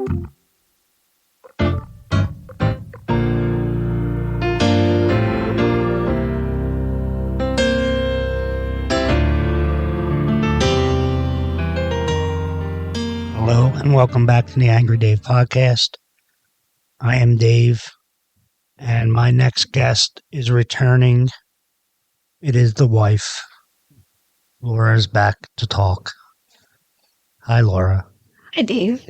Hello and welcome back to the Angry Dave podcast. I am Dave, and my next guest is returning. It is the wife. Lora is back to talk. Hi, Lora. Hi, Dave.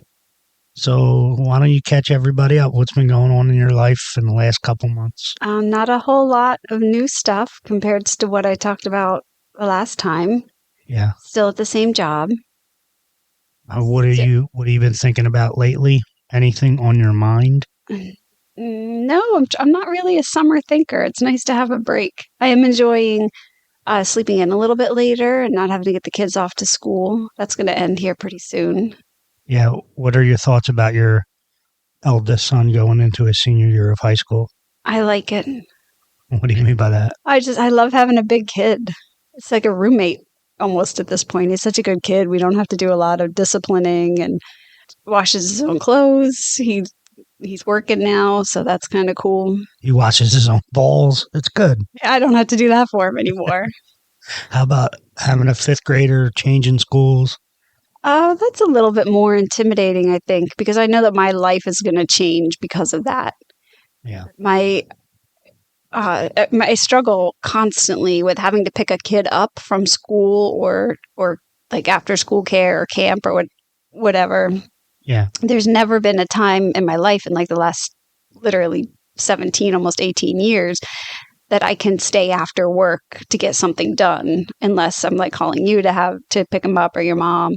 So why don't you catch everybody up? What's been going on in your life in the last couple months? Not a whole lot of new stuff compared to what I talked about the last time. Yeah. Still at the same job. What have you been thinking about lately? Anything on your mind? No, I'm not really a summer thinker. It's nice to have a break. I am enjoying sleeping in a little bit later and not having to get the kids off to school. That's going to end here pretty soon. Yeah. What are your thoughts about your eldest son going into his senior year of high school? I like it. What do you mean by that? I love having a big kid. It's like a roommate almost at this point. He's such a good kid. We don't have to do a lot of disciplining and washes his own clothes. He's working now, so that's kind of cool. He washes his own balls. It's good. I don't have to do that for him anymore. How about having a fifth grader changing schools? That's a little bit more intimidating, I think, because I know that my life is going to change because of that. Yeah. I struggle constantly with having to pick a kid up from school or like after school care or camp or whatever. Yeah. There's never been a time in my life in like the last literally 17, almost 18 years that I can stay after work to get something done unless I'm like calling you to pick him up or your mom.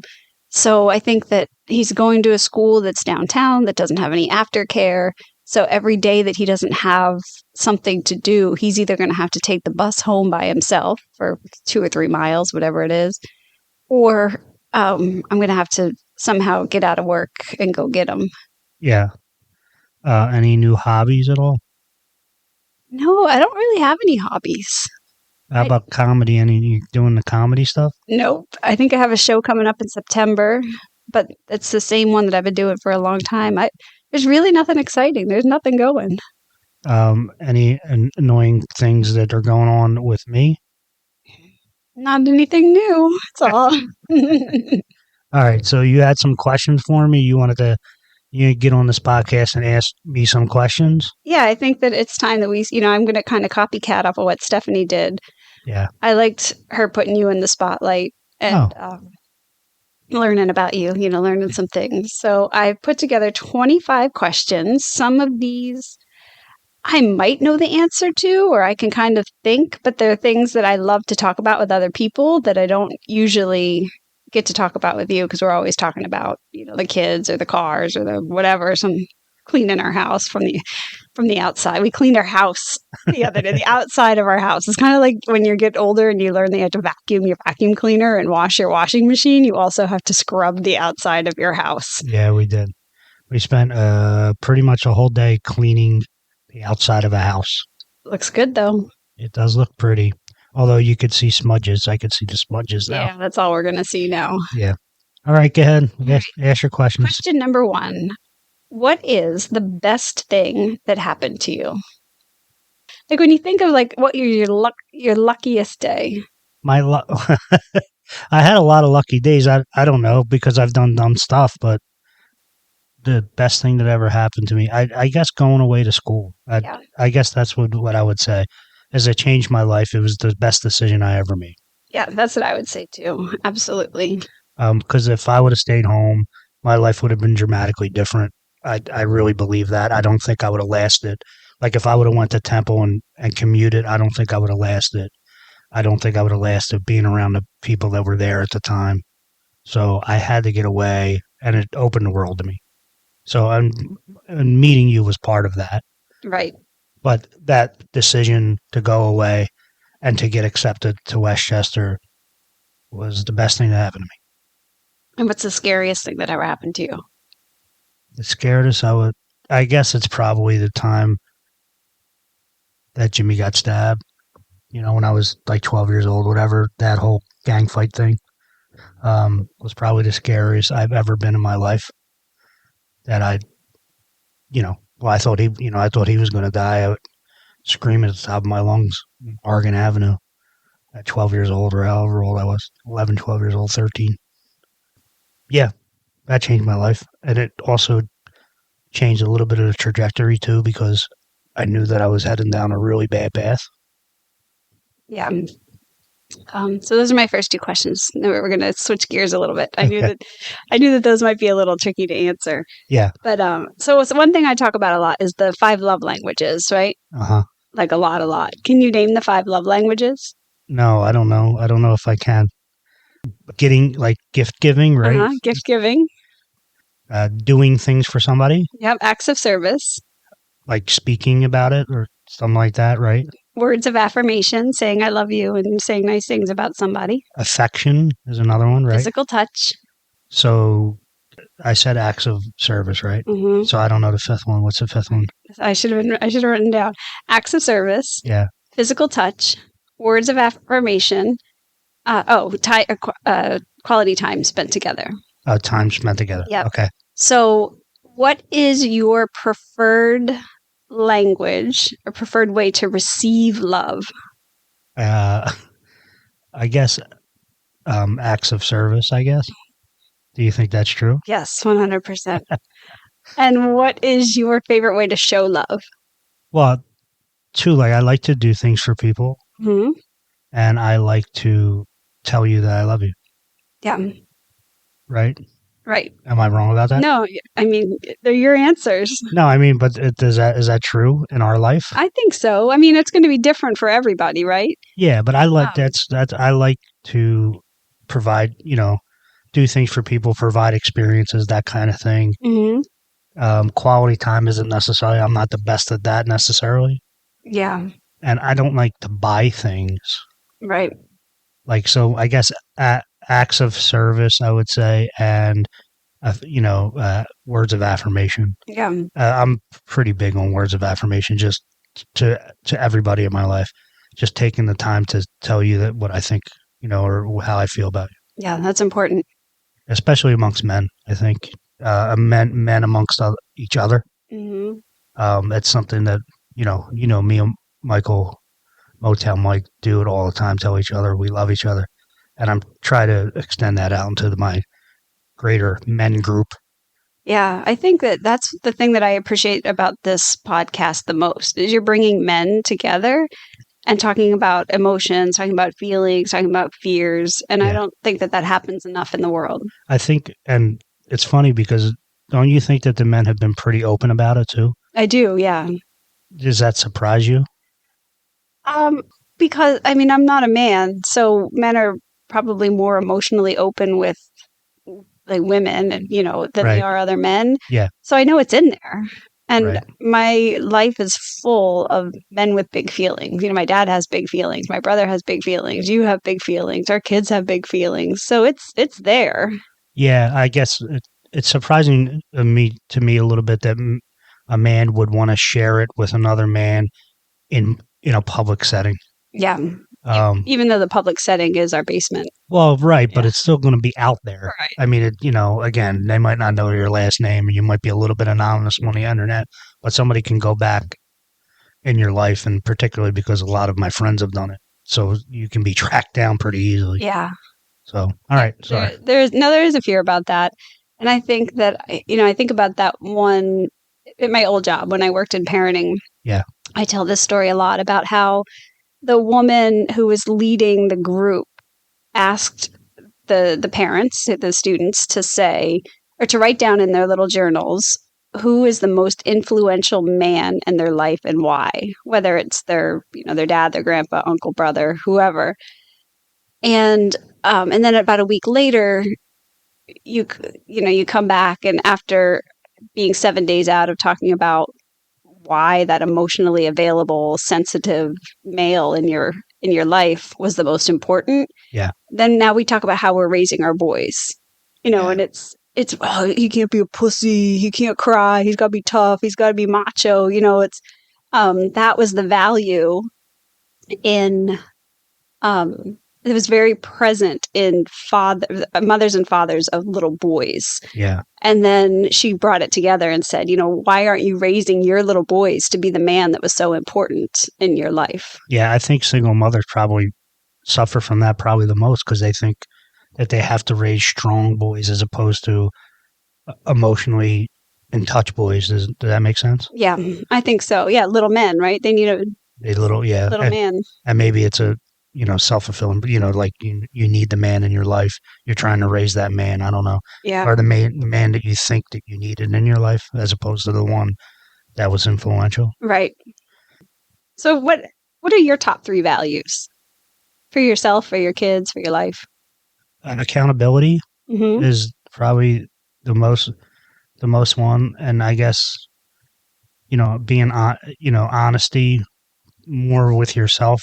So I think that he's going to a school that's downtown that doesn't have any aftercare. So every day that he doesn't have something to do, he's either going to have to take the bus home by himself for 2 or 3 miles, whatever it is, or I'm going to have to somehow get out of work and go get him. Yeah. Any new hobbies at all? No, I don't really have any hobbies. How about comedy? You doing the comedy stuff? Nope. I think I have a show coming up in September, but it's the same one that I've been doing for a long time. There's really nothing exciting. There's nothing going. Any annoying things that are going on with me? Not anything new. That's all. All right. So you had some questions for me. You wanted to get on this podcast and ask me some questions? Yeah, I think that it's time that I'm going to kind of copycat off of what Stephanie did. Yeah. I liked her putting you in the spotlight and learning about you, learning some things. So I put together 25 questions. Some of these I might know the answer to, or I can kind of think, but they're things that I love to talk about with other people that I don't usually get to talk about with you because we're always talking about, the kids or the cars or the whatever, some cleaning our house from the outside. We cleaned our house the other day, the outside of our house. It's kind of like when you get older and you learn that you have to vacuum your vacuum cleaner and wash your washing machine. You also have to scrub the outside of your house. Yeah, we did. We spent pretty much a whole day cleaning the outside of a house. Looks good though. It does look pretty. Although you could see smudges. I could see the smudges now. Yeah, that's all we're going to see now. Yeah. All right, go ahead. Ask your questions. Question number 1. What is the best thing that happened to you? Like when you think of like what your luckiest day. I had a lot of lucky days. I don't know because I've done dumb stuff, but the best thing that ever happened to me, I guess going away to school. I guess that's what I would say. As it changed my life, it was the best decision I ever made. Yeah, that's what I would say too. Absolutely. Because if I would have stayed home, my life would have been dramatically different. I really believe that. I don't think I would have lasted. Like if I would have went to Temple and commuted, I don't think I would have lasted. I don't think I would have lasted being around the people that were there at the time. So I had to get away, and it opened the world to me. So and meeting you was part of that. Right. But that decision to go away and to get accepted to Westchester was the best thing that happened to me. And what's the scariest thing that ever happened to you? The scariest I guess it's probably the time that Jimmy got stabbed. When I was like 12 years old, whatever, that whole gang fight thing was probably the scariest I've ever been in my life. that I thought he was going to die. I would scream at the top of my lungs, Oregon Avenue, at 12 years old or however old I was, 11, 12 years old, 13. Yeah, that changed my life. And it also changed a little bit of the trajectory too, because I knew that I was heading down a really bad path. Yeah. So those are my first two questions. We're going to switch gears a little bit. I knew that those might be a little tricky to answer. Yeah. But so one thing I talk about a lot is the 5 love languages, right? Uh-huh. Like a lot. Can you name the 5 love languages? No, I don't know. I don't know if I can. Getting like gift giving, right? Gift giving. Doing things for somebody, Yep. Acts of service. like speaking about it or something like that, right? Words of affirmation, saying I love you and saying nice things about somebody. Affection is another one, right? Physical touch. So I said acts of service, right? Mm-hmm. So I don't know the fifth one. What's the fifth one? I should have written down acts of service. Yeah. Physical touch. Words of affirmation. Quality time spent together. Time spent together. Yep. Okay. So, what is your preferred language or preferred way to receive love? I guess acts of service, I guess. Do you think that's true? Yes, 100%. And what is your favorite way to show love? Well, like I like to do things for people, Mm-hmm. and I like to tell you that I love you. Yeah. Right? Right. Am I wrong about that? No, I mean, they're your answers. No, I mean, but is that true in our life? I think so. I mean, it's going to be different for everybody, right? Yeah, but I like I like to provide, do things for people, provide experiences, that kind of thing. Mm-hmm. Quality time isn't necessarily. I'm not the best at that necessarily. Yeah. And I don't like to buy things. Right. Like, so I guess acts of service, I would say, and words of affirmation. Yeah. I'm pretty big on words of affirmation, just to everybody in my life, just taking the time to tell you that what I think, or how I feel about you. Yeah, that's important, especially amongst men. I think men amongst each other. Mm-hmm. It's something that me and Michael Motown Mike do it all the time. Tell each other we love each other, and I'm trying to extend that out into my greater men group. Yeah, I think that's the thing that I appreciate about this podcast the most is you're bringing men together and talking about emotions, talking about feelings, talking about fears, and I don't think that happens enough in the world. I think, and it's funny because don't you think that the men have been pretty open about it too? I do, yeah. Does that surprise you? Because I mean, I'm not a man, so men are probably more emotionally open with like women, and than they are other men. Yeah. So I know it's in there, and my life is full of men with big feelings. My dad has big feelings. My brother has big feelings. You have big feelings. Our kids have big feelings. So it's there. Yeah, I guess it's surprising to me a little bit that a man would want to share it with another man in a public setting. Yeah. Even though the public setting is our basement. Well, right, but it's still going to be out there. Right. I mean, again, they might not know your last name, and you might be a little bit anonymous on the internet, but somebody can go back in your life, and particularly because a lot of my friends have done it, so you can be tracked down pretty easily. Yeah. So, all right, sorry. There is a fear about that, and I think that I think about that one at my old job when I worked in parenting. Yeah. I tell this story a lot about how the woman who was leading the group asked the parents, the students, to say or to write down in their little journals who is the most influential man in their life and why, whether it's their dad, their grandpa, uncle, brother, whoever. And then about a week later, you come back, and after being 7 days out of talking about why that emotionally available, sensitive male in your life was the most important. Yeah. Then now we talk about how we're raising our boys, and it's he can't be a pussy, he can't cry, he's got to be tough, he's got to be macho. It's that was the value in it was very present in mothers and fathers of little boys. Yeah. And then she brought it together and said, why aren't you raising your little boys to be the man that was so important in your life? Yeah, I think single mothers probably suffer from that probably the most because they think that they have to raise strong boys as opposed to emotionally in touch boys. Does that make sense? Yeah, I think so. Yeah, little men, right? They need a Yeah, little man. and maybe it's a self fulfilling. Like you need the man in your life. You're trying to raise that man. I don't know, Yeah, or the man that you think that you needed in your life, as opposed to the one that was influential. right. So what are your top 3 values for yourself, for your kids, for your life? Accountability Mm-hmm. is probably the most one, and I guess being honesty more with yourself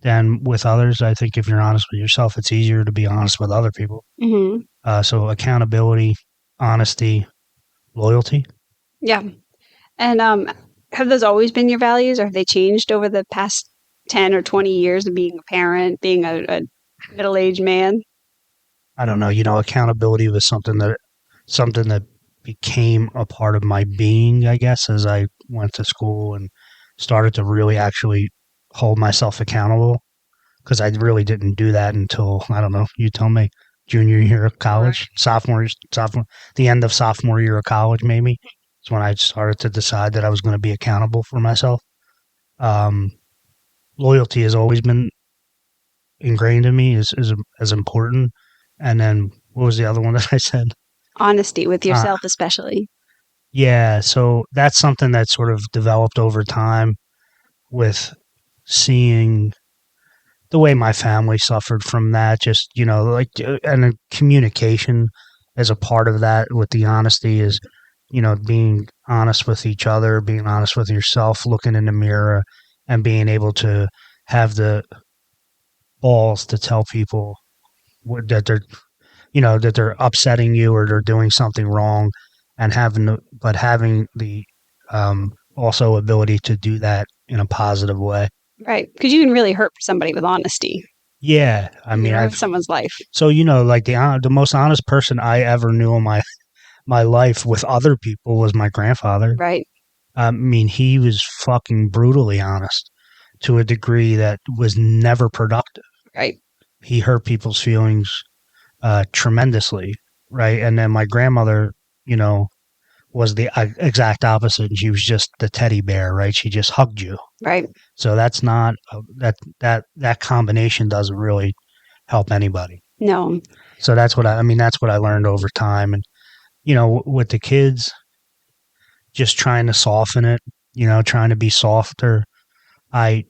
than with others. I think if you're honest with yourself, it's easier to be honest with other people. Mm-hmm. So accountability, honesty, loyalty. Yeah. And have those always been your values, or have they changed over the past 10 or 20 years of being a parent, being a middle-aged man? I don't know. Accountability was something that became a part of my being, I guess, as I went to school and started to really actually hold myself accountable. Because I really didn't do that until, I don't know, you tell me, junior year of college, sophomore, the end of sophomore year of college, maybe. It's when I started to decide that I was going to be accountable for myself. Um, Loyalty has always been ingrained in me is as important. And then what was the other one that I said? Honesty with Uh, yourself, especially. yeah, so that's something that sort of developed over time with seeing the way my family suffered from that, just, and communication as a part of that with the honesty is, being honest with each other, being honest with yourself, looking in the mirror and being able to have the balls to tell people that that they're upsetting you or they're doing something wrong and having the also ability to do that in a positive way. Right. Because you can really hurt somebody with honesty, Yeah, I mean, with someone's life. so like the most honest person I ever knew in my life with other people was my grandfather. Right. I mean, he was fucking brutally honest to a degree that was never productive. Right. He hurt people's feelings tremendously, right? And then my grandmother, you know, was the exact opposite. And she was just the teddy bear, right? She just hugged you. Right. So that's not that combination doesn't really help anybody. No. So that's what I mean. That's what I learned over time, and with the kids, just trying to soften it. Trying to be softer. I,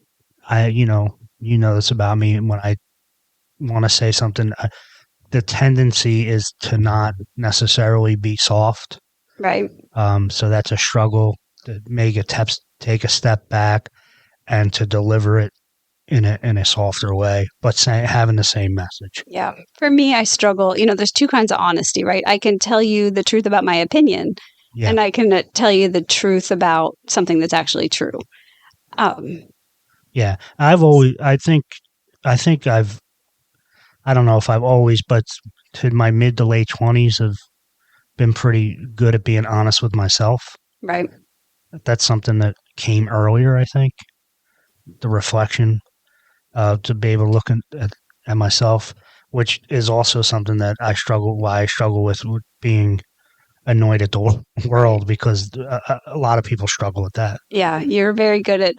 this about me. When I want to say something, the tendency is to not necessarily be soft. Right. So that's a struggle to take a step back and to deliver it in a softer way, but having the same message. Yeah. For me, I struggle. There's 2 kinds of honesty, right? I can tell you the truth about my opinion, Yeah. and I can tell you the truth about something that's actually true. Yeah. I don't know if I've always, but to my mid to late 20s, have been pretty good at being honest with myself. Right. That's something that came earlier, I think. The reflection, to be able to look at myself, which is also something that why I struggle with being annoyed at the world, because a lot of people struggle with that. Yeah. You're very good at,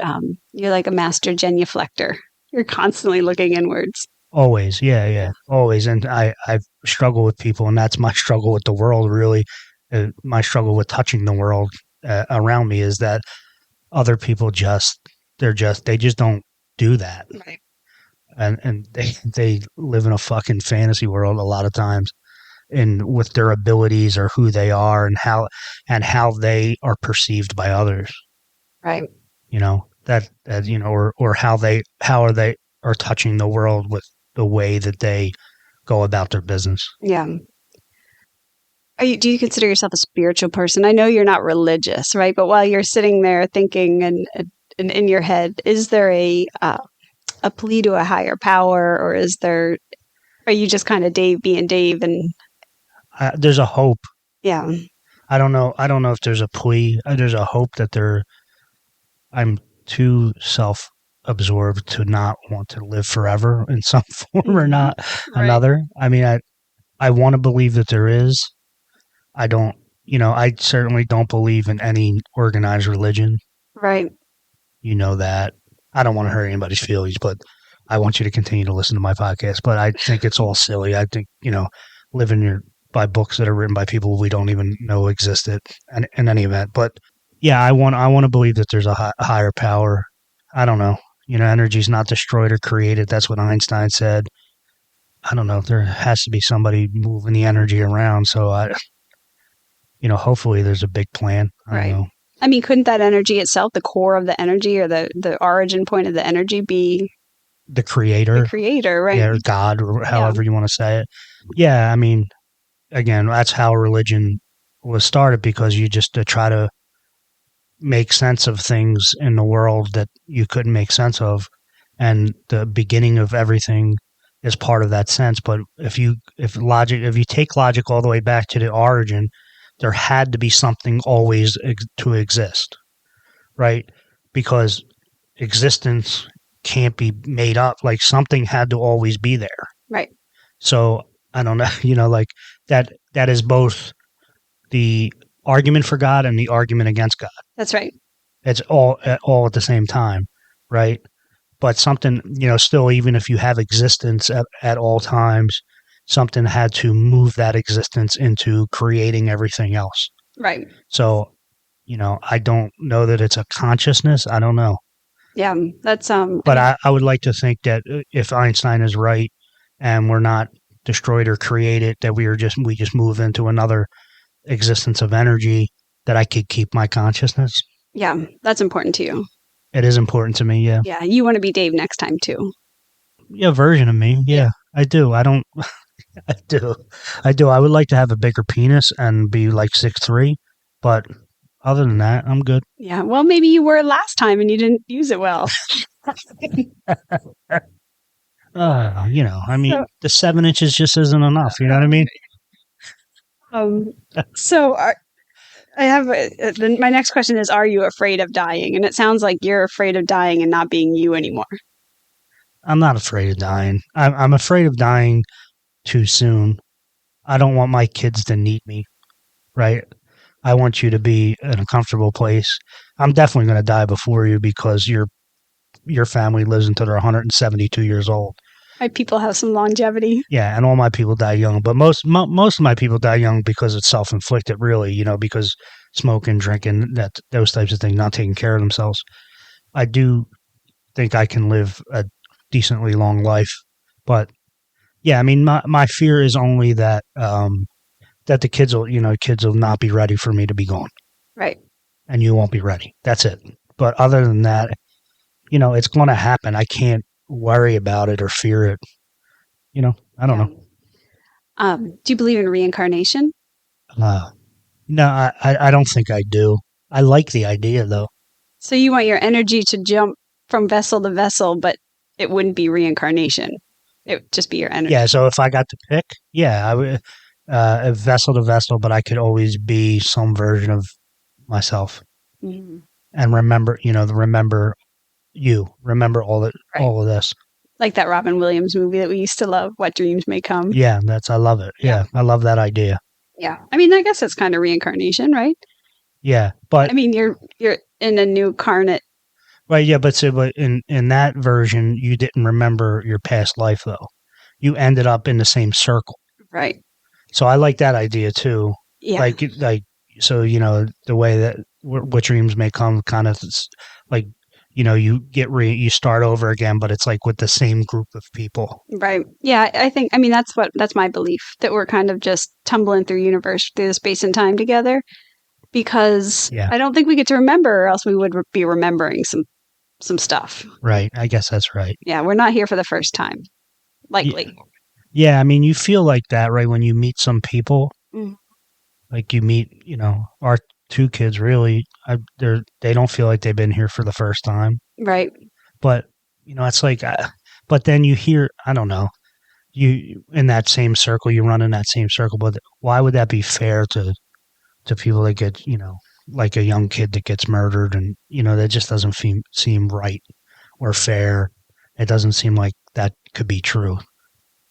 you're like a master genuflector. You're constantly looking inwards. Always. Yeah. Always. And I struggle with people, and that's my struggle with the world, really. My struggle with touching the world around me is that other people they just don't do that. Right. And they live in a fucking fantasy world a lot of times, and with their abilities or who they are and how they are perceived by others. Right. Or how they are touching the world with the way that they go about their business. Yeah. Do you consider yourself a spiritual person? I know you're not religious, right? But while you're sitting there thinking and in your head, is there a a plea to a higher power, or are you just kind of Dave being Dave and there's a hope. yeah. I don't know. I don't know if there's a plea. There's a hope that I'm too self-absorbed to not want to live forever in some form or not Right. another. I mean, I want to believe that there is. I don't. I certainly don't believe in any organized religion. Right. You know that. I don't want to hurt anybody's feelings, but I want you to continue to listen to my podcast. But I think it's all silly. I think, living by books that are written by people we don't even know existed in any event. But yeah, I want to believe that there's a higher power. I don't know. Energy's not destroyed or created. That's what Einstein said. I don't know. There has to be somebody moving the energy around. So hopefully there's a big plan. I don't Right. know. I mean, couldn't that energy itself, the core of the energy or the origin point of the energy be The creator, the creator, right? yeah, or God, or Yeah. however you want to say it. Yeah, I mean, again, that's how religion was started, because you just to try to make sense of things in the world that you couldn't make sense of, and the beginning of everything is part of that sense. But if you take logic all the way back to the origin, there had to be something always to exist, right? Because existence can't be made up. Like, something had to always be there. Right. So I don't know, like that is both the argument for God and the argument against God. That's right. It's all at the same time, right? But something, still, even if you have existence at all times, something had to move that existence into creating everything else. Right. So, I don't know that it's a consciousness. I don't know. Yeah, that's But I would like to think that if Einstein is right and we're not destroyed or created, that we just move into another existence of energy, that I could keep my consciousness. Yeah, that's important to you. It is important to me, yeah. Yeah, you want to be Dave next time too. Yeah, version of me, yeah. I do. I don't. I do. I do. I would like to have a bigger penis and be like 6'3", but other than that, I'm good. Yeah, well, maybe you were last time and you didn't use it well. I mean, the 7 inches just isn't enough. You know what I mean? So I have my next question is: are you afraid of dying? And it sounds like you're afraid of dying and not being you anymore. I'm not afraid of dying. I'm afraid of dying too soon. I don't want my kids to need me, right? I want you to be in a comfortable place. I'm definitely going to die before you, because your family lives until they're 172 years old. My people have some longevity. Yeah, and all my people die young, but most of my people die young because it's self-inflicted, really, because smoking, drinking, those types of things, not taking care of themselves. I do think I can live a decently long life, but yeah, I mean, my fear is only that that the kids will not be ready for me to be gone. Right. And you won't be ready. That's it. But other than that, it's going to happen. I can't worry about it or fear it. I don't know. Do you believe in reincarnation? No, I don't think I do. I like the idea, though. So you want your energy to jump from vessel to vessel, but it wouldn't be reincarnation. It would just be your energy. Yeah, so if I got to pick, yeah, I would vessel to vessel, but I could always be some version of myself. Mm-hmm. And remember all of this. Like that Robin Williams movie that we used to love, What Dreams May Come. Yeah, I love it. Yeah, I love that idea. Yeah. I mean, I guess it's kind of reincarnation, right? Yeah, but I mean, you're in a new carnate. Right, yeah, but in that version, you didn't remember your past life, though. You ended up in the same circle. Right. So I like that idea too. Yeah. Like so, the way that what dreams may come, kind of like, you start over again, but it's like with the same group of people. Right. Yeah, I mean, that's my belief, that we're kind of just tumbling through the space and time together, because I don't think we get to remember, or else we would be remembering some stuff. Right. I guess that's right. Yeah, we're not here for the first time, likely. Yeah, I mean, you feel like that, right, when you meet some people. Mm. Like you meet, our two kids really, they don't feel like they've been here for the first time. Right. But It's like, but then you hear, I don't know, you in that same circle, you run in that same circle. But why would that be fair to people that get, like a young kid that gets murdered, and that just doesn't seem right or fair. It doesn't seem like that could be true.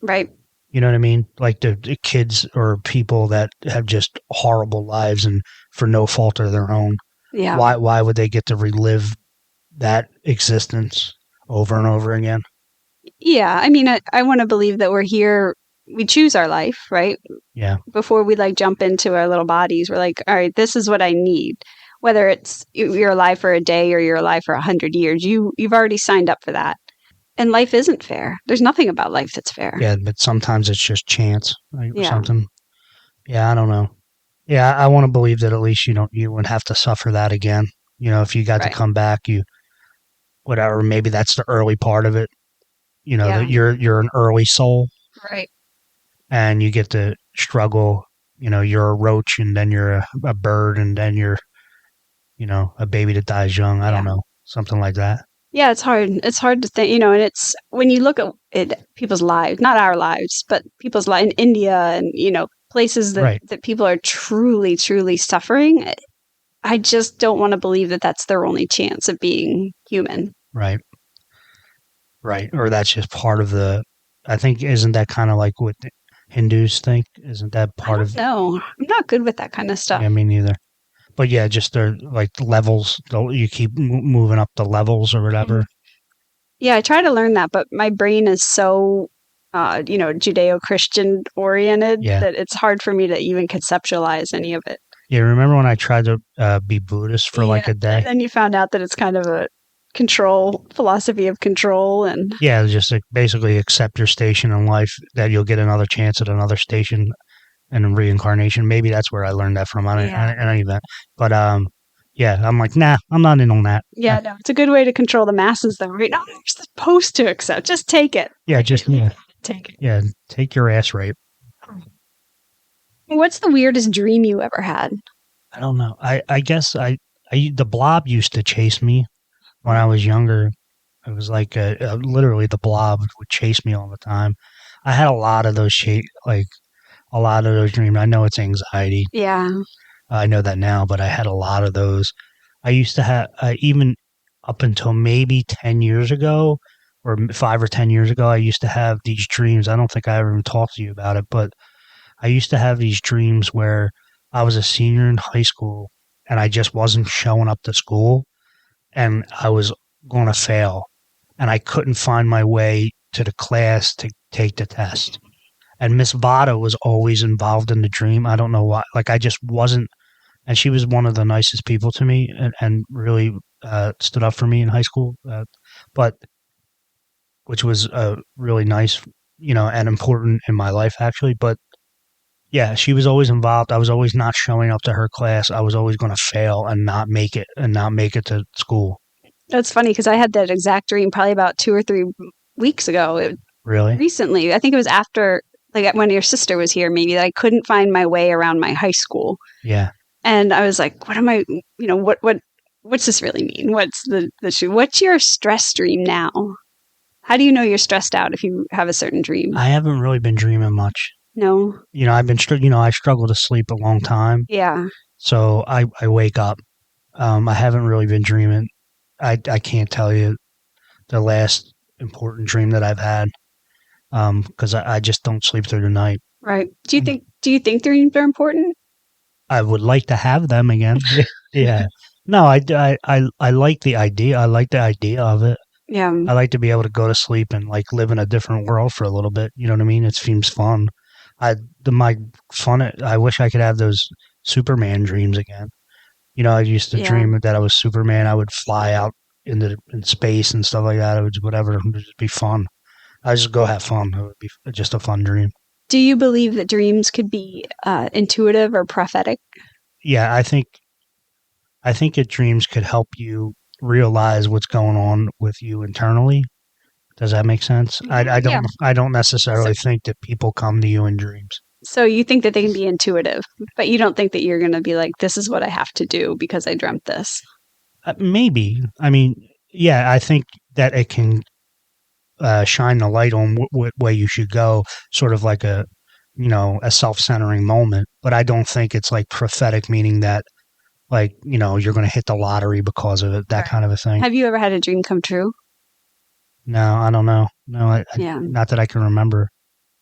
Right. You know what I mean? Like the kids or people that have just horrible lives and for no fault of their own. Yeah. Why would they get to relive that existence over and over again? Yeah. I mean, I want to believe that we're here. We choose our life, right? Yeah. Before we like jump into our little bodies, we're like, all right, this is what I need. Whether it's you're alive for a day or you're alive for 100 years, you've already signed up for that. And life isn't fair. There's nothing about life that's fair. Yeah, but sometimes it's just chance, right, or Yeah. something. Yeah, I don't know. Yeah, I want to believe that at least you wouldn't have to suffer that again. If you got to Right. come back, whatever. Maybe that's the early part of it. Yeah. That you're an early soul, Right. and you get to struggle. You're a roach, and then you're a bird, and then you're a baby that dies young. I don't Yeah. know, something like that. Yeah, it's hard. It's hard to think, and it's when you look at it, people's lives, not our lives, but people's lives in India and, places Right, that people are truly, truly suffering. I just don't want to believe that that's their only chance of being human. right, right. Or that's just part of the. I think isn't that kind of like what Hindus think? Isn't that I part don't of? know. I'm not good with that kind of Yeah, stuff. me neither. But yeah, just the like levels. You keep moving up the levels or Mhm. whatever. Yeah, I try to learn that, but my brain is so, Judeo-Christian oriented Yeah, that it's hard for me to even conceptualize any of it. yeah. Remember when I tried to be Buddhist for like Yeah, a and day? then you found out that it's kind of a control philosophy of control, and Yeah, just like basically accept your station in life, that you'll get another chance at another station and in reincarnation. Maybe that's where I learned that from. yeah, I don't even. But yeah, I'm like, nah, I'm not in on that. yeah, no, it's a good way to control the masses, though, right? No, you're supposed to accept. Just take it. Yeah, just yeah, Take it. yeah. Take your ass rape. What's the weirdest dream you ever had? I don't know. I guess the blob used to chase me when I was younger. It was like literally the blob would chase me all the time. I had a lot of those like a lot of those dreams. I know it's anxiety. Yeah, I know that now, but I had a lot of those. I used to have even up until maybe 10 years ago or 5 or 10 years ago. I used to have these dreams. I don't think I ever even talked to you about it, but I used to have these dreams where I was a senior in high school and I just wasn't showing up to school and I was going to fail and I couldn't find my way to the class to take the test. And Miss Vada was always involved in the dream. I don't know why. Like I just wasn't, and she was one of the nicest people to me and really stood up for me in high school. But which was really nice, and important in my life actually. But yeah, she was always involved. I was always not showing up to her class. I was always going to fail and not make it to school. that's funny because I had that exact dream probably about 2 or 3 weeks ago. Really? Recently, I think it was after, like, when your sister was here, maybe, that I couldn't find my way around my high school. Yeah. And I was like, what am I, what's this really mean? What's what's your stress dream now? How do you know you're stressed out if you have a certain dream? I haven't really been dreaming much. No. I've been, I struggle to sleep a long time. Yeah. So I wake up. I haven't really been dreaming. I can't tell you the last important dream that I've had. Because I just don't sleep through the night. Right. Do you think dreams are important? I would like to have them again. Yeah. No, I like the idea. I like the idea of it. Yeah. I like to be able to go to sleep and like live in a different world for a little bit. You know what I mean? It seems fun. I my fun. I wish I could have those Superman dreams again. I used to Yeah. dream that I was Superman. I would fly out in space and stuff like that. It would whatever. It would just be fun. I just go have fun. It would be just a fun dream. Do you believe that dreams could be intuitive or prophetic? Yeah, I think that dreams could help you realize what's going on with you internally. Does that make sense? I Yeah. don't So, necessarily think that people come to you in dreams. so you think that they can be intuitive, but you don't think that you're going to be like, this is what I have to do because I dreamt this. Maybe. I mean, yeah, I think that it can. shine the light on what way you should go, sort of like a self-centering moment. But I don't think it's like prophetic, meaning that like, you're going to hit the lottery because of it, that Right. kind of a thing. Have you ever had a dream come true? No, I don't know. No, Yeah. not that I can remember.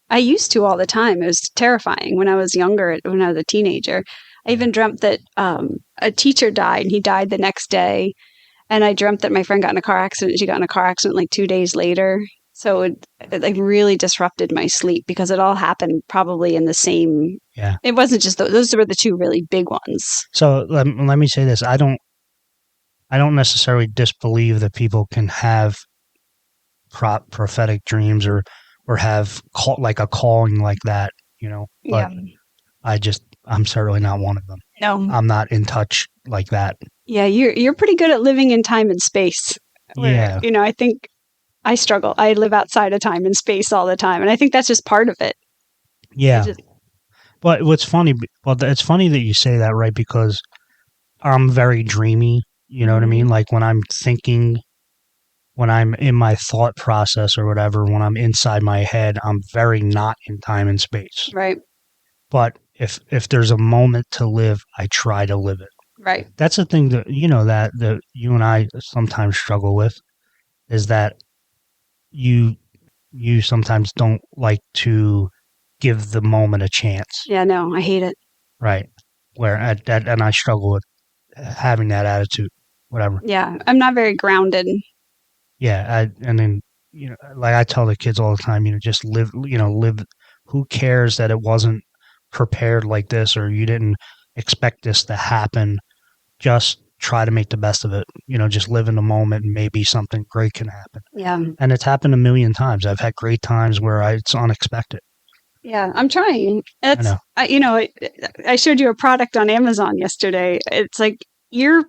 I used to all the time. It was terrifying when I was younger, when I was a teenager. I Yeah. even dreamt that a teacher died, and he died the next day. And I dreamt that my friend got in a car accident. She got in a car accident like 2 days later. So it like really disrupted my sleep because it all happened probably in the same. Yeah. It wasn't just those were the two really big ones. So let me say this. I don't necessarily disbelieve that people can have prophetic dreams or have like a calling like that, Yeah. but I'm certainly not one of them. No. I'm not in touch like that. Yeah, you're pretty good at living in time and space. Where, Yeah. I think I struggle. I live outside of time and space all the time, and I think that's just part of it. Yeah. But what's funny, well, it's funny that you say that, right? Because I'm very dreamy. You know what I mean? Like when I'm thinking, when I'm in my thought process or whatever, when I'm inside my head, I'm very not in time and space. Right. But if there's a moment to live, I try to live it. Right. That's the thing that that you and I sometimes struggle with, is that you sometimes don't like to give the moment a chance. Yeah, no, I hate it. Right. Where and I struggle with having that attitude, whatever. Yeah, I'm not very grounded. Yeah, and then like I tell the kids all the time, just live. Live. Who cares that it wasn't prepared like this, or you didn't expect this to happen? Just try to make the best of it. Just live in the moment, and maybe something great can happen. Yeah, and it's happened a million times. I've had great times where it's unexpected. yeah, I'm trying. I know. I showed you a product on Amazon yesterday. It's like ear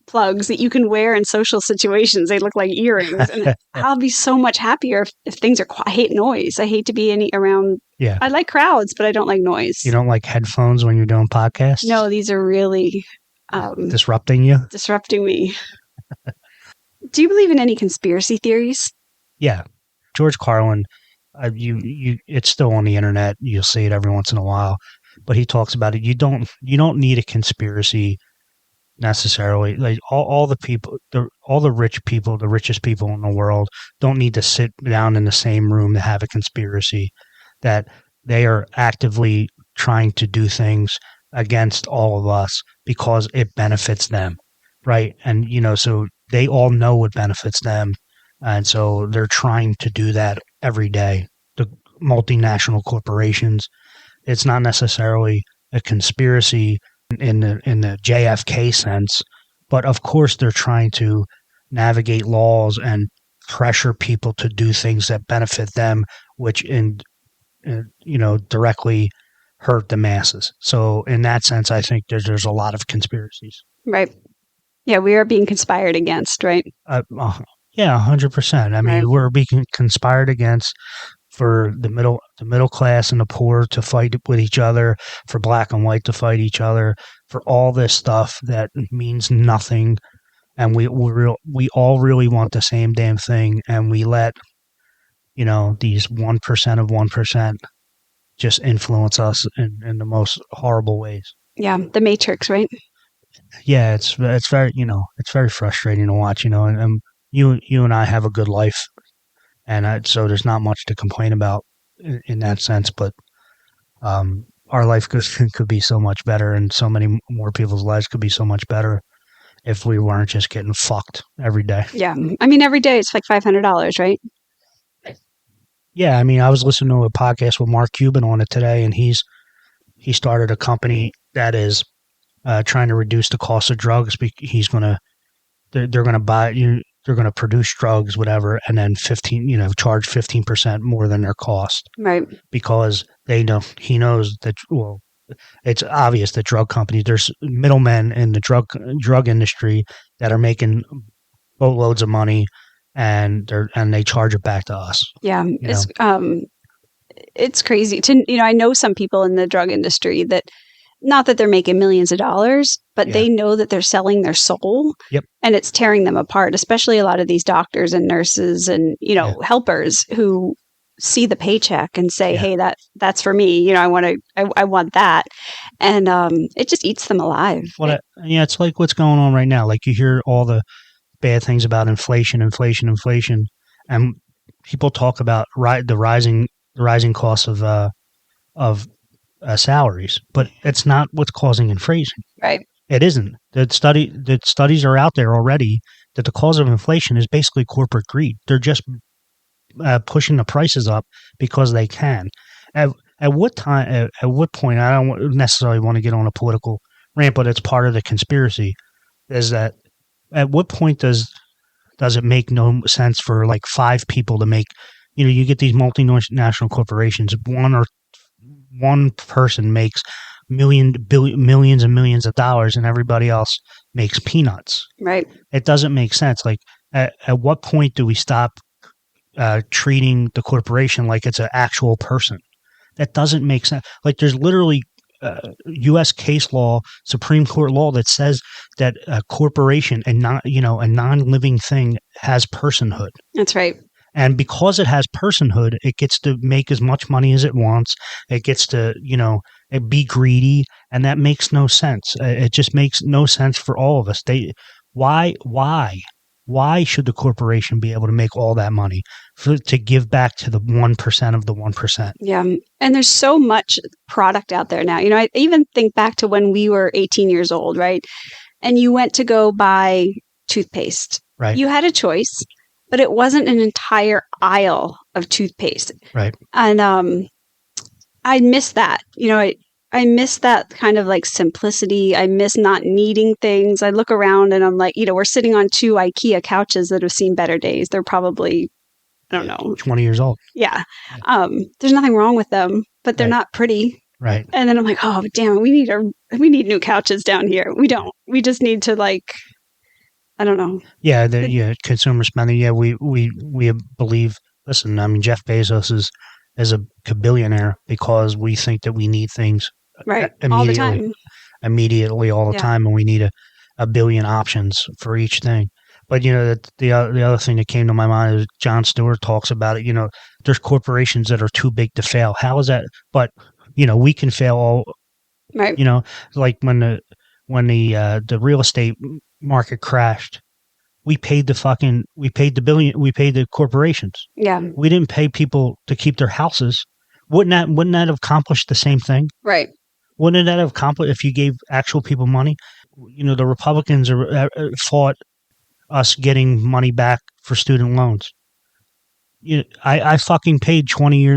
plugs that you can wear in social situations. They look like earrings, and I'll be so much happier if things are quiet. I hate noise. I hate to be around. Yeah. I like crowds, but I don't like noise. You don't like headphones when you're doing podcasts? No, these are really disrupting you. Disrupting me. Do you believe in any conspiracy theories? Yeah, George Carlin. It's still on the internet. You'll see it every once in a while, but he talks about it. You don't need a conspiracy necessarily. Like all the people, all the rich people, the richest people in the world don't need to sit down in the same room to have a conspiracy. That they are actively trying to do things against all of us because it benefits them, right? And so they all know it benefits them, and so they're trying to do that every day. The multinational corporations, it's not necessarily a conspiracy in the JFK sense, but of course they're trying to navigate laws and pressure people to do things that benefit them, which directly hurt the masses. So in that sense, I think there's a lot of conspiracies. Right. Yeah, we are being conspired against, right? Yeah, 100%. I mean, we're being conspired against for the middle class and the poor to fight with each other, for black and white to fight each other, for all this stuff that means nothing, and we all really want the same damn thing, and we let these 1% of 1% just influence us in the most horrible ways. Yeah, the Matrix, right? Yeah, it's very it's very frustrating to watch. And you and I have a good life. And so there's not much to complain about in that sense, but our life could be so much better, and so many more people's lives could be so much better if we weren't just getting fucked every day. Yeah. I mean, every day it's like $500, right? Yeah. I mean, I was listening to a podcast with Mark Cuban on it today, and he started a company that is trying to reduce the cost of drugs. They're going to buy you. They're going to produce drugs, whatever, and then charge 15% more than their cost. Right. Because he knows that, well, it's obvious that drug companies, there's middlemen in the drug industry that are making boatloads of money, and they charge it back to us. Yeah. It's crazy I know some people in the drug industry that not that they're making millions of dollars, but Yeah. they know that they're selling their soul. Yep. And it's tearing them apart, especially a lot of these doctors and nurses and, Yeah. helpers who see the paycheck and say, Yeah. hey, that's for me. I want that. And it just eats them alive. Well, it's like what's going on right now. Like you hear all the bad things about inflation, and people talk about the rising cost of salaries, but it's not what's causing inflation. Right. It isn't. The studies are out there already that the cause of inflation is basically corporate greed. They're just pushing the prices up because they can. At what time? At what point? I don't necessarily want to get on a political rant, but it's part of the conspiracy. Is that at what point does it make no sense for like 5 people to make? You get these multinational corporations. One person makes millions and millions of dollars, and everybody else makes peanuts. Right. It doesn't make sense. Like at what point do we stop treating the corporation like it's an actual person? That doesn't make sense. Like there's literally U.S. case law, Supreme Court law that says that a corporation and not a non-living thing has personhood. That's right. And because it has personhood, it gets to make as much money as it wants. It gets to be greedy, and that makes no sense. It just makes no sense for all of us. Why should the corporation be able to make all that money to give back to the 1% of the 1%? Yeah. And there's so much product out there now. I even think back to when we were 18 years old, right? And you went to go buy toothpaste. Right. You had a choice, but it wasn't an entire aisle of toothpaste. Right. And I miss that. I miss that kind of like simplicity. I miss not needing things. I look around and I'm like, we're sitting on 2 IKEA couches that have seen better days. They're probably, I don't know, 20 years old. Yeah. There's nothing wrong with them, but they're not pretty. Right. And then I'm like, oh, damn, we need new couches down here. We don't. We just need to I don't know. Yeah, consumer spending. Yeah, we believe. Listen, I mean, Jeff Bezos is a billionaire because we think that we need things all the time. Immediately, all the time, and we need a billion options for each thing. But the other thing that came to my mind is Jon Stewart talks about it. There's corporations that are too big to fail. How is that? But we can fail all. Right. Like when the real estate market crashed, we paid the corporations. Yeah. We didn't pay people to keep their houses. Wouldn't that have accomplished the same thing? Right. Wouldn't that have accomplished if you gave actual people money? The Republicans fought us getting money back for student loans. I fucking paid 20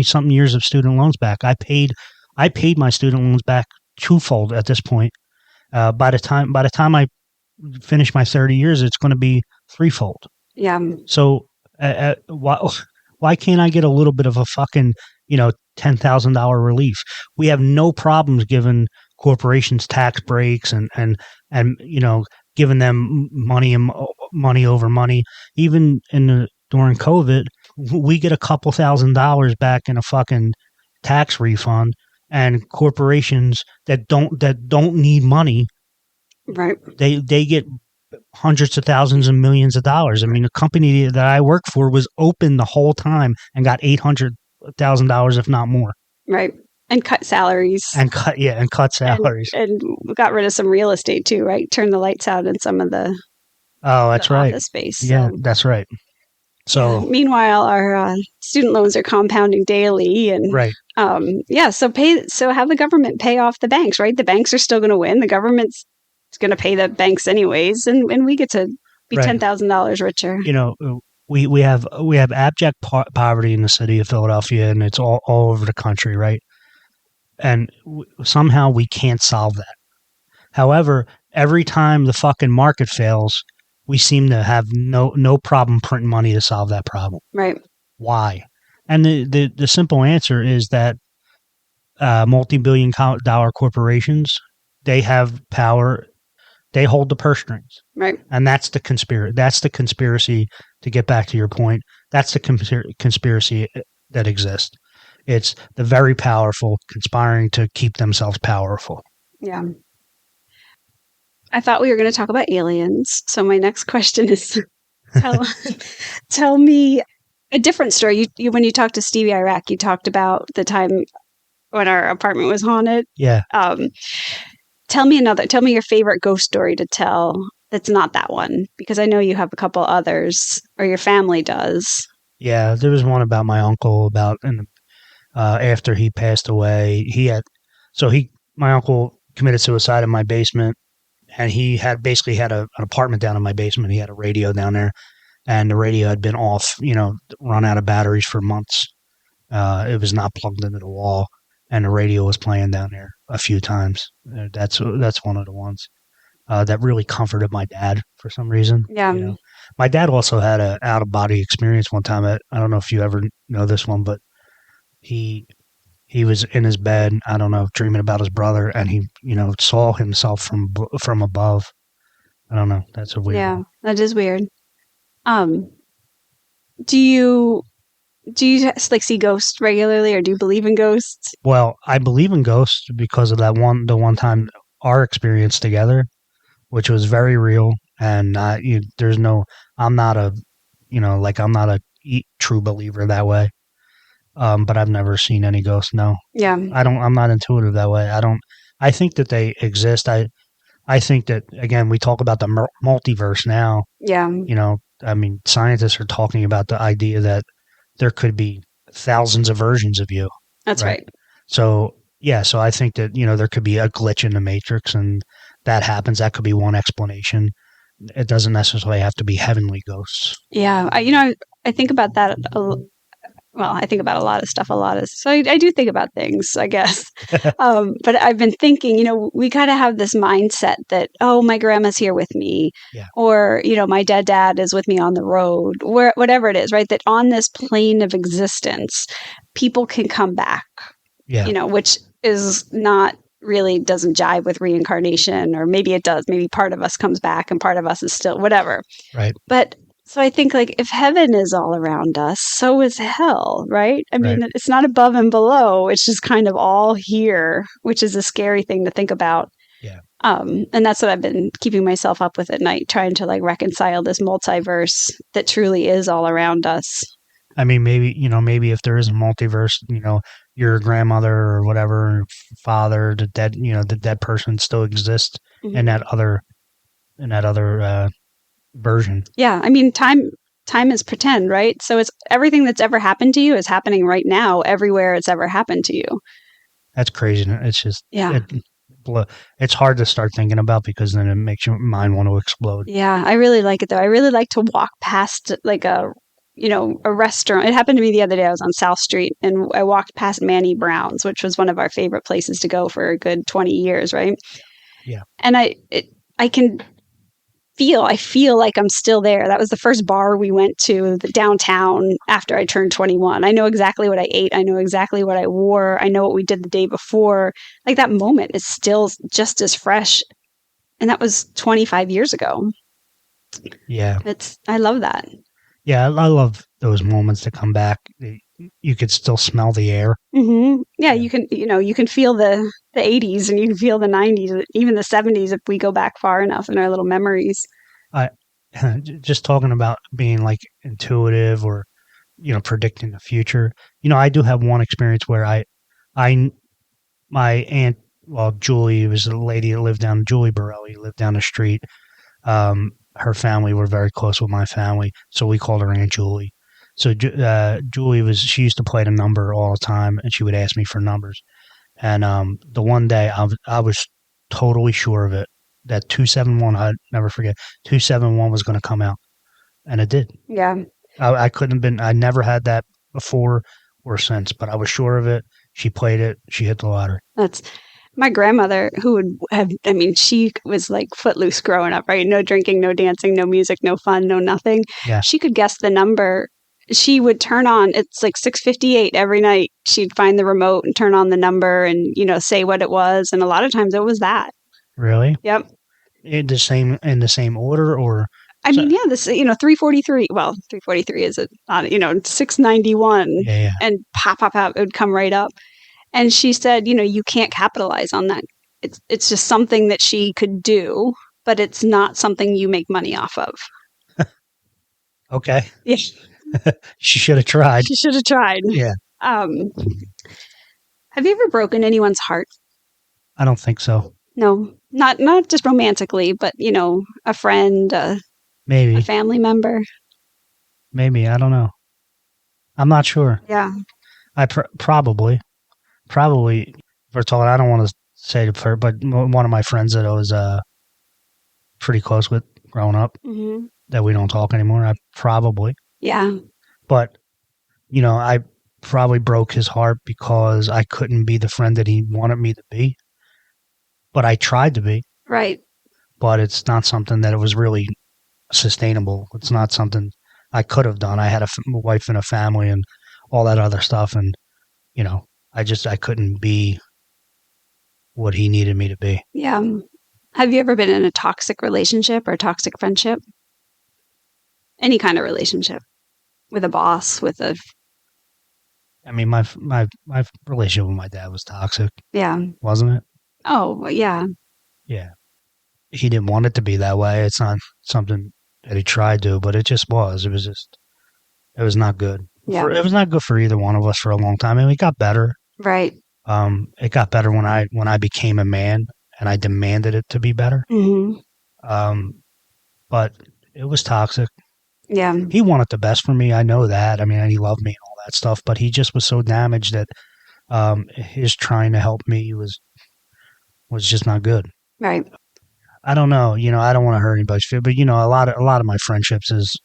something years of student loans back. I paid my student loans back twofold at this point. By the time I finish my 30 years, it's going to be threefold. Yeah. So why can't I get a little bit of a fucking $10,000 relief? We have no problems giving corporations tax breaks and giving them money over money. Even during COVID, we get a couple $1,000s back in a fucking tax refund, and corporations that don't need money, right? They get hundreds of thousands and millions of dollars. I mean, the company that I work for was open the whole time and got $800,000, if not more. Right. And cut salaries. And cut salaries. And got rid of some real estate too, right? Turn the lights out in some of the office space. Yeah, that's right. So meanwhile, our student loans are compounding daily, and right. So have the government pay off the banks, right? The banks are still going to win. The government's going to pay the banks anyways, and we get to be $10,000 richer. We have abject poverty in the city of Philadelphia, and it's all over the country, right? And somehow we can't solve that. However, every time the fucking market fails, we seem to have no problem printing money to solve that problem. Right. Why? And the simple answer is that multi-billion dollar corporations, they have power. They hold the purse strings. Right. And that's the conspiracy, to get back to your point. That's the conspiracy that exists. It's the very powerful conspiring to keep themselves powerful. Yeah. I thought we were going to talk about aliens. So my next question is tell tell me a different story. When you talked to Stevie Iraq, you talked about the time when our apartment was haunted. Yeah. Tell me your favorite ghost story to tell that's not that one, because I know you have a couple others, or your family does. Yeah, there was one about my uncle about after he passed away. So he my uncle committed suicide in my basement, and he had basically had an apartment down in my basement. He had a radio down there, and the radio had been off, run out of batteries for months. It was not plugged into the wall, and the radio was playing down there a few times. That's one of the ones that really comforted my dad for some reason. Yeah. My dad also had a out of body experience one time. I don't know if you ever know this one, but he he was in his bed, I don't know, dreaming about his brother, and he saw himself from above. I don't know. That's a weird Yeah, one. that is weird. Um, do you like see ghosts regularly, or do you believe in ghosts? Well, I believe in ghosts because of the one time our experience together, which was very real, and there's no, I'm not a, like I'm not a true believer that way. But I've never seen any ghosts. No, Yeah. I'm not intuitive that way. I don't. I think that they exist. I think that again, we talk about the multiverse now. Yeah. I mean, scientists are talking about the idea that there could be thousands of versions of you, That's right? right. So yeah, so I think that there could be a glitch in the matrix, and that happens. That could be one explanation. It doesn't necessarily have to be heavenly ghosts. Yeah. I think about that. Well, I think about a lot of stuff. So I do think about things, I guess. But I've been thinking, we kind of have this mindset that, oh, my grandma's here with me, Yeah, or my dad is with me on the road, whatever it is, right? That on this plane of existence, people can come back, yeah, which is not really doesn't jive with reincarnation, or maybe it does. Maybe part of us comes back and part of us is still whatever. right, But so I think, like, if heaven is all around us, so is hell, right? I right. mean, it's not above and below. It's just kind of all here, which is a scary thing to think about. Yeah. And that's what I've been keeping myself up with at night, trying to like reconcile this multiverse that truly is all around us. I mean, maybe if there is a multiverse, your grandmother or whatever, father, the dead person still exists in Mm-hmm. that other version. Yeah, I mean, time is pretend, right? So it's everything that's ever happened to you is happening right now, everywhere it's ever happened to you. That's crazy. It's just Yeah. it's hard to start thinking about because then it makes your mind want to explode. Yeah, I really like it though. I really like to walk past like a restaurant. It happened to me the other day. I was on South Street and I walked past Manny Brown's, which was one of our favorite places to go for a good 20 years, right? Yeah. And I can I feel like I'm still there. That was the first bar we went to downtown after I turned 21. I know exactly what I ate. I know exactly what I wore. I know what we did the day before. Like that moment is still just as fresh. And that was 25 years ago. Yeah. I love that. Yeah, I love those moments to come back. You could still smell the air. Mm-hmm. Yeah, you can feel the 80s and you can feel the 90s, even the 70s if we go back far enough in our little memories. I just talking about being like intuitive or predicting the future. I do have one experience where I my aunt, well, Julie was a lady that lived down, Julie Borelli lived down the street. Her family were very close with my family, so we called her Aunt Julie. So Julie she used to play the number all the time, and she would ask me for numbers. And the one day I was totally sure of it that 271, I'd never forget, 271 was going to come out, and it did. Yeah. I couldn't have been. I never had that before or since, but I was sure of it. She played it. She hit the lottery. That's my grandmother, who would have, I mean, she was like footloose growing up, right? No drinking, no dancing, no music, no fun, no nothing. Yeah. She could guess the number. She would turn on, it's like 6:58 every night. She'd find the remote and turn on the number and, say what it was. And a lot of times it was that. Really? Yep. In the same order, or I mean, yeah, this, 343. Well, 343 is not, 691. yeah. And pop, pop, pop, it would come right up. And she said, you can't capitalize on that. it's just something that she could do, but it's not something you make money off of. Okay. Yeah. She should have tried. She should have tried. Yeah. Um, have you ever broken anyone's heart? I don't think so. No, not just romantically, but a friend, a Maybe. family member. Maybe. I don't know. I'm not sure. Yeah. I probably. First of all, I don't want to say it for, but one of my friends that I was pretty close with growing up, that we don't talk anymore. I probably. Yeah. But I probably broke his heart because I couldn't be the friend that he wanted me to be. But I tried to be. Right. But it's not something that it was really sustainable. It's not something I could have done. I had a wife and a family and all that other stuff, and I couldn't be what he needed me to be. Yeah. Have you ever been in a toxic relationship or toxic friendship? Any kind of relationship with a boss, with a. I mean, my relationship with my dad was toxic. Yeah. Wasn't it? Oh, yeah. Yeah. He didn't want it to be that way. It's not something that he tried to, but it just was. It was not good. Yeah. It was not good for either one of us for a long time. I mean, it got better. Right. It got better when I became a man and I demanded it to be better. But it was toxic. Yeah. He wanted the best for me. I know that. I mean, he loved me and all that stuff, but he just was so damaged that his trying to help me was just not good. Right. I don't know. I don't want to hurt anybody's feelings, but a lot of my friendships is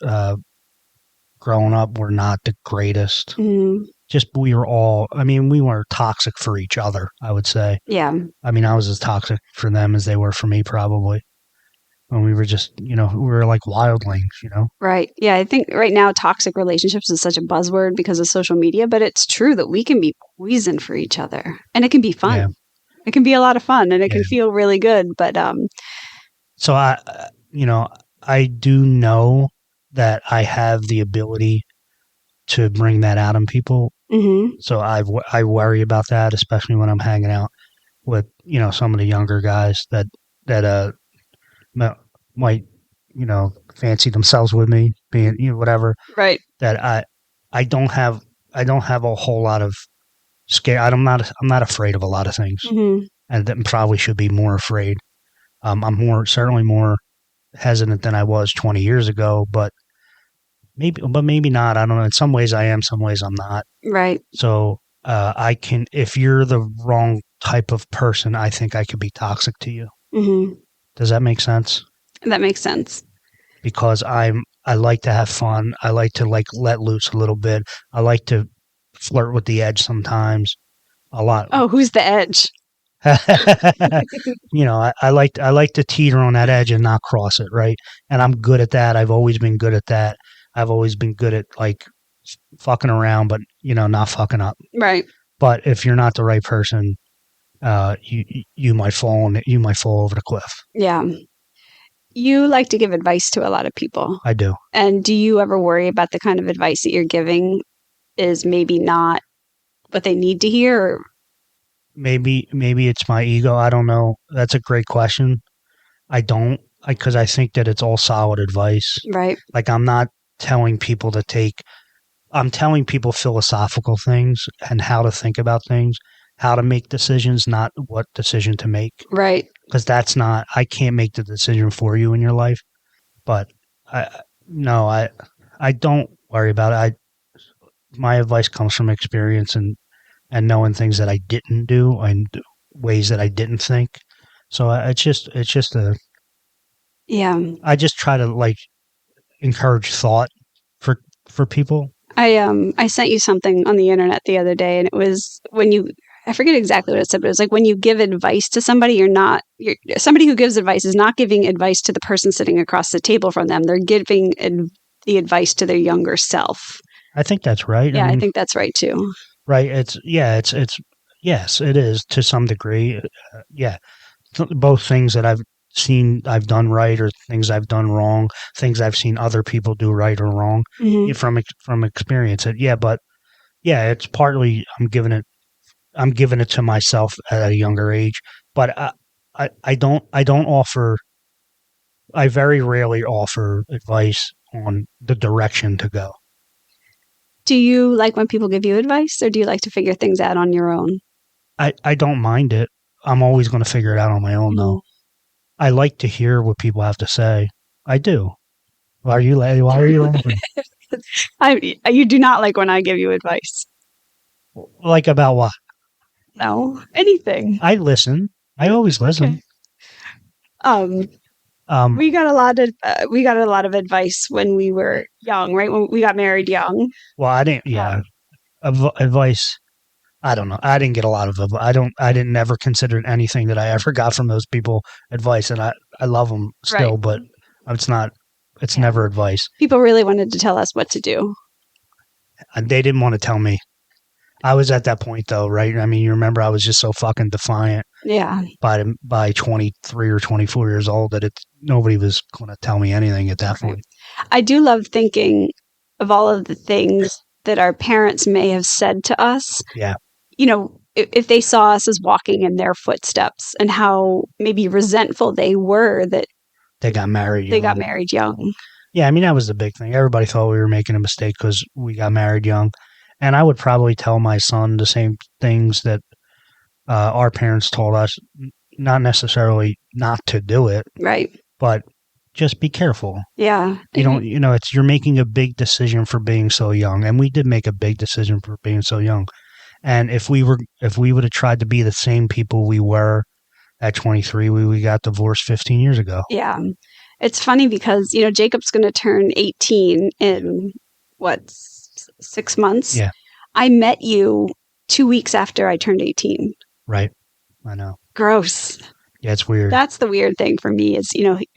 growing up were not the greatest. Just we were toxic for each other, I would say. Yeah. I mean, I was as toxic for them as they were for me, probably. When we were just, we were like wildlings. Right. Yeah. I think right now toxic relationships is such a buzzword because of social media, but it's true that we can be poison for each other, and it can be fun. Yeah. It can be a lot of fun, and it can feel really good. But so I do know that I have the ability to bring that out in people. So I worry about that, especially when I'm hanging out with some of the younger guys that might fancy themselves with me, being whatever. Right. That I don't have a whole lot of scare. I'm not afraid of a lot of things, and that probably should be more afraid. I'm certainly more hesitant than I was 20 years ago, but maybe not. I don't know. In some ways I am, some ways I'm not. Right. So if you're the wrong type of person, I think I could be toxic to you. Does that make sense? That makes sense. Because I like to have fun. I like to let loose a little bit. I like to flirt with the edge sometimes. A lot. Oh, who's the edge? I like to teeter on that edge and not cross it, right? And I'm good at that. I've always been good at that. I've always been good at like fucking around, but not fucking up. Right. But if you're not the right person, you might fall over the cliff. Yeah. You like to give advice to a lot of people. I do. And do you ever worry about the kind of advice that you're giving is maybe not what they need to hear? Or? Maybe it's my ego. I don't know. That's a great question. I don't, because I think that it's all solid advice. Right. Like I'm not telling people I'm telling people philosophical things and how to think about things, how to make decisions, not what decision to make. Right. Because I can't make the decision for you in your life. But I don't worry about it. My advice comes from experience and knowing things that I didn't do and ways that I didn't think. So it's just I just try to encourage thought for people. I sent you something on the internet the other day, and it was I forget exactly what it said, but it was like when you give advice to somebody, somebody who gives advice is not giving advice to the person sitting across the table from them. They're giving the advice to their younger self. I think that's right. Yeah, I think that's right too. Right. It's yes, it is to some degree. Yeah. Both things that I've seen I've done right or things I've done wrong, things I've seen other people do right or wrong from experience. But it's partly I'm giving it to myself at a younger age. But I don't offer. I very rarely offer advice on the direction to go. Do you like when people give you advice, or do you like to figure things out on your own? I don't mind it. I'm always going to figure it out on my own, though. I like to hear what people have to say. I do. Why are you laughing? You do not like when I give you advice. Like about what? No, anything. I listen. I always listen. Okay. Um, Um, we got a lot of advice when we were young, right? When we got married young. well, I didn't. Yeah, advice. I don't know. I didn't get a lot of advice. I didn't never consider anything that I ever got from those people advice, and I love them still, Right. but it's not. It's Yeah. never advice. People really wanted to tell us what to do. And they didn't want to tell me. I was at that point though, right? I mean, you remember I was just so fucking defiant Yeah. by 23 or 24 years old that nobody was going to tell me anything at that point. I do love thinking of all of the things that our parents may have said to us. Yeah. You know, if they saw us as walking in their footsteps, and how maybe resentful they were that they got married young. They got married young. Yeah, I mean, that was the big thing. Everybody thought we were making a mistake because we got married young. And I would probably tell my son the same things that our parents told us, not necessarily not to do it. Right. But just be careful. Yeah. You're making a big decision for being so young. And we did make a big decision for being so young. And if we would have tried to be the same people we were at 23, we got divorced 15 years ago. Yeah. It's funny because, Jacob's going to turn 18 in 6 months? Yeah. I met you 2 weeks after I turned 18. Right. I know. Gross. Yeah, it's weird. That's the weird thing for me is,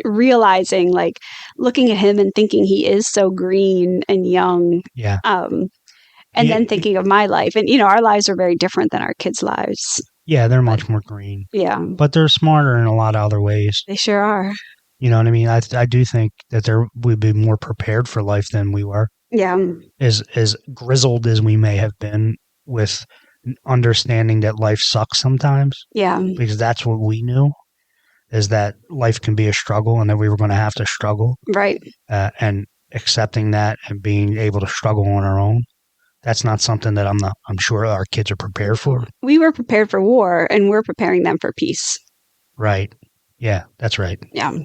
realizing, like, looking at him and thinking he is so green and young. Yeah. And then thinking of my life. And, our lives are very different than our kids' lives. Yeah, they're much more green. Yeah. But they're smarter in a lot of other ways. They sure are. You know what I mean? I do think that we'd be more prepared for life than we were. Yeah. As grizzled as we may have been with understanding that life sucks sometimes. Yeah. Because that's what we knew, is that life can be a struggle and that we were going to have to struggle. Right. And accepting that and being able to struggle on our own. That's not something that I'm sure our kids are prepared for. We were prepared for war, and we're preparing them for peace. Right. Yeah, that's right. Yeah.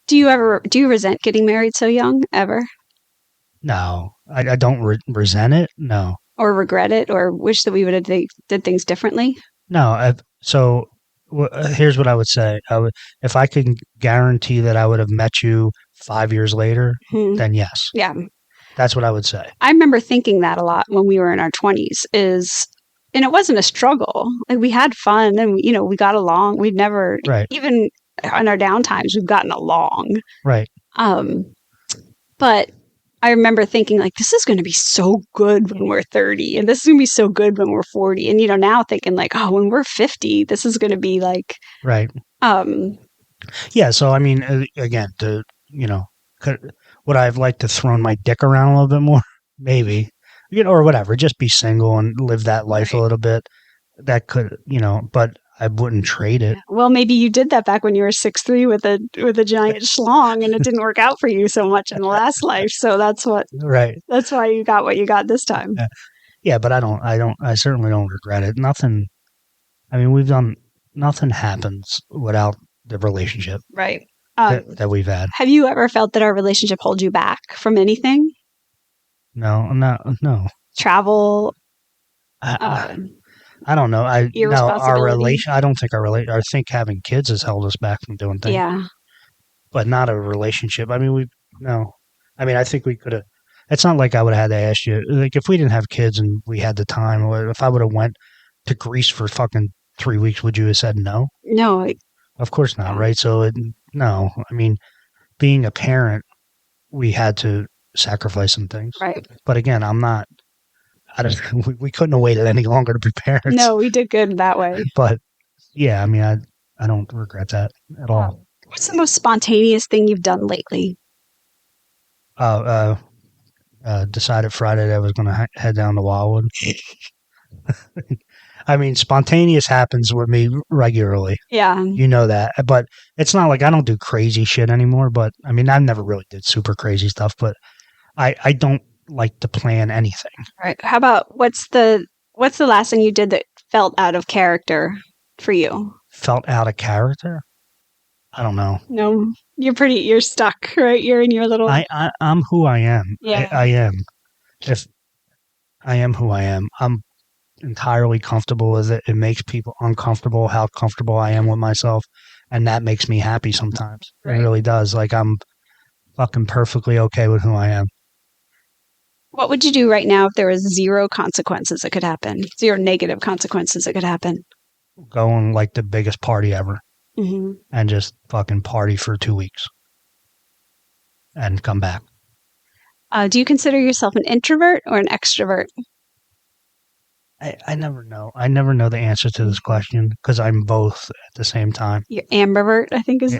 Do you resent getting married so young ever? No, I don't resent it. No. Or regret it, or wish that we would have did things differently? No. Here's what I would say. If I could guarantee that I would have met you 5 years later, then yes. Yeah. That's what I would say. I remember thinking that a lot when we were in our 20s and it wasn't a struggle. Like, we had fun and, we got along. We'd never, even on our down times, we've gotten along. Right. But I remember thinking, like, this is going to be so good when we're 30 and this is going to be so good when we're 40. And, now thinking like, oh, when we're 50, this is going to be like. Right. Yeah. So, I mean, again, would I have liked to throw my dick around a little bit more? Maybe. Or whatever. Just be single and live that life a little bit. That could, but I wouldn't trade it. Well, maybe you did that back when you were 6'3" with a giant schlong, and it didn't work out for you so much in the last life. So that's what. Right. That's why you got what you got this time. Yeah, but I certainly don't regret it. Nothing. I mean, nothing happens without the relationship. Right. That we've had. Have you ever felt that our relationship holds you back from anything? No. Travel. I don't know. Our relation. I don't think I think having kids has held us back from doing things. Yeah. But not a relationship. I mean, I think we could have. It's not like I would have had to ask you. Like, if we didn't have kids and we had the time, or if I would have went to Greece for fucking 3 weeks, would you have said no? No. Of course not, right? So, no. I mean, being a parent, we had to sacrifice some things. Right. But again, we couldn't have waited any longer to be parents. No, we did good that way. But, yeah, I mean, I don't regret that at all. What's the most spontaneous thing you've done lately? Decided Friday that I was going to head down to Wildwood. I mean, spontaneous happens with me regularly. Yeah. You know that. But it's not like I don't do crazy shit anymore. But I mean, I never really did super crazy stuff. But I don't like to plan anything. Right. How about what's the last thing you did that felt out of character for you? Felt out of character? I don't know. No, you're stuck, right? You're in your little. I'm who I am. Yeah. I am. If I am who I am, I'm entirely comfortable with it. It makes people uncomfortable how comfortable I am with myself, and that makes me happy sometimes. It Right. really does. Like I'm fucking perfectly okay with who I am. What would you do right now if there was zero consequences that could happen? Zero negative consequences that could happen? Going like the biggest party ever Hmm. and just fucking party for 2 weeks and come back. Do you consider yourself an introvert or an extrovert? I never know. I never know the answer to this question because I'm both at the same time. You're ambivert, I think is.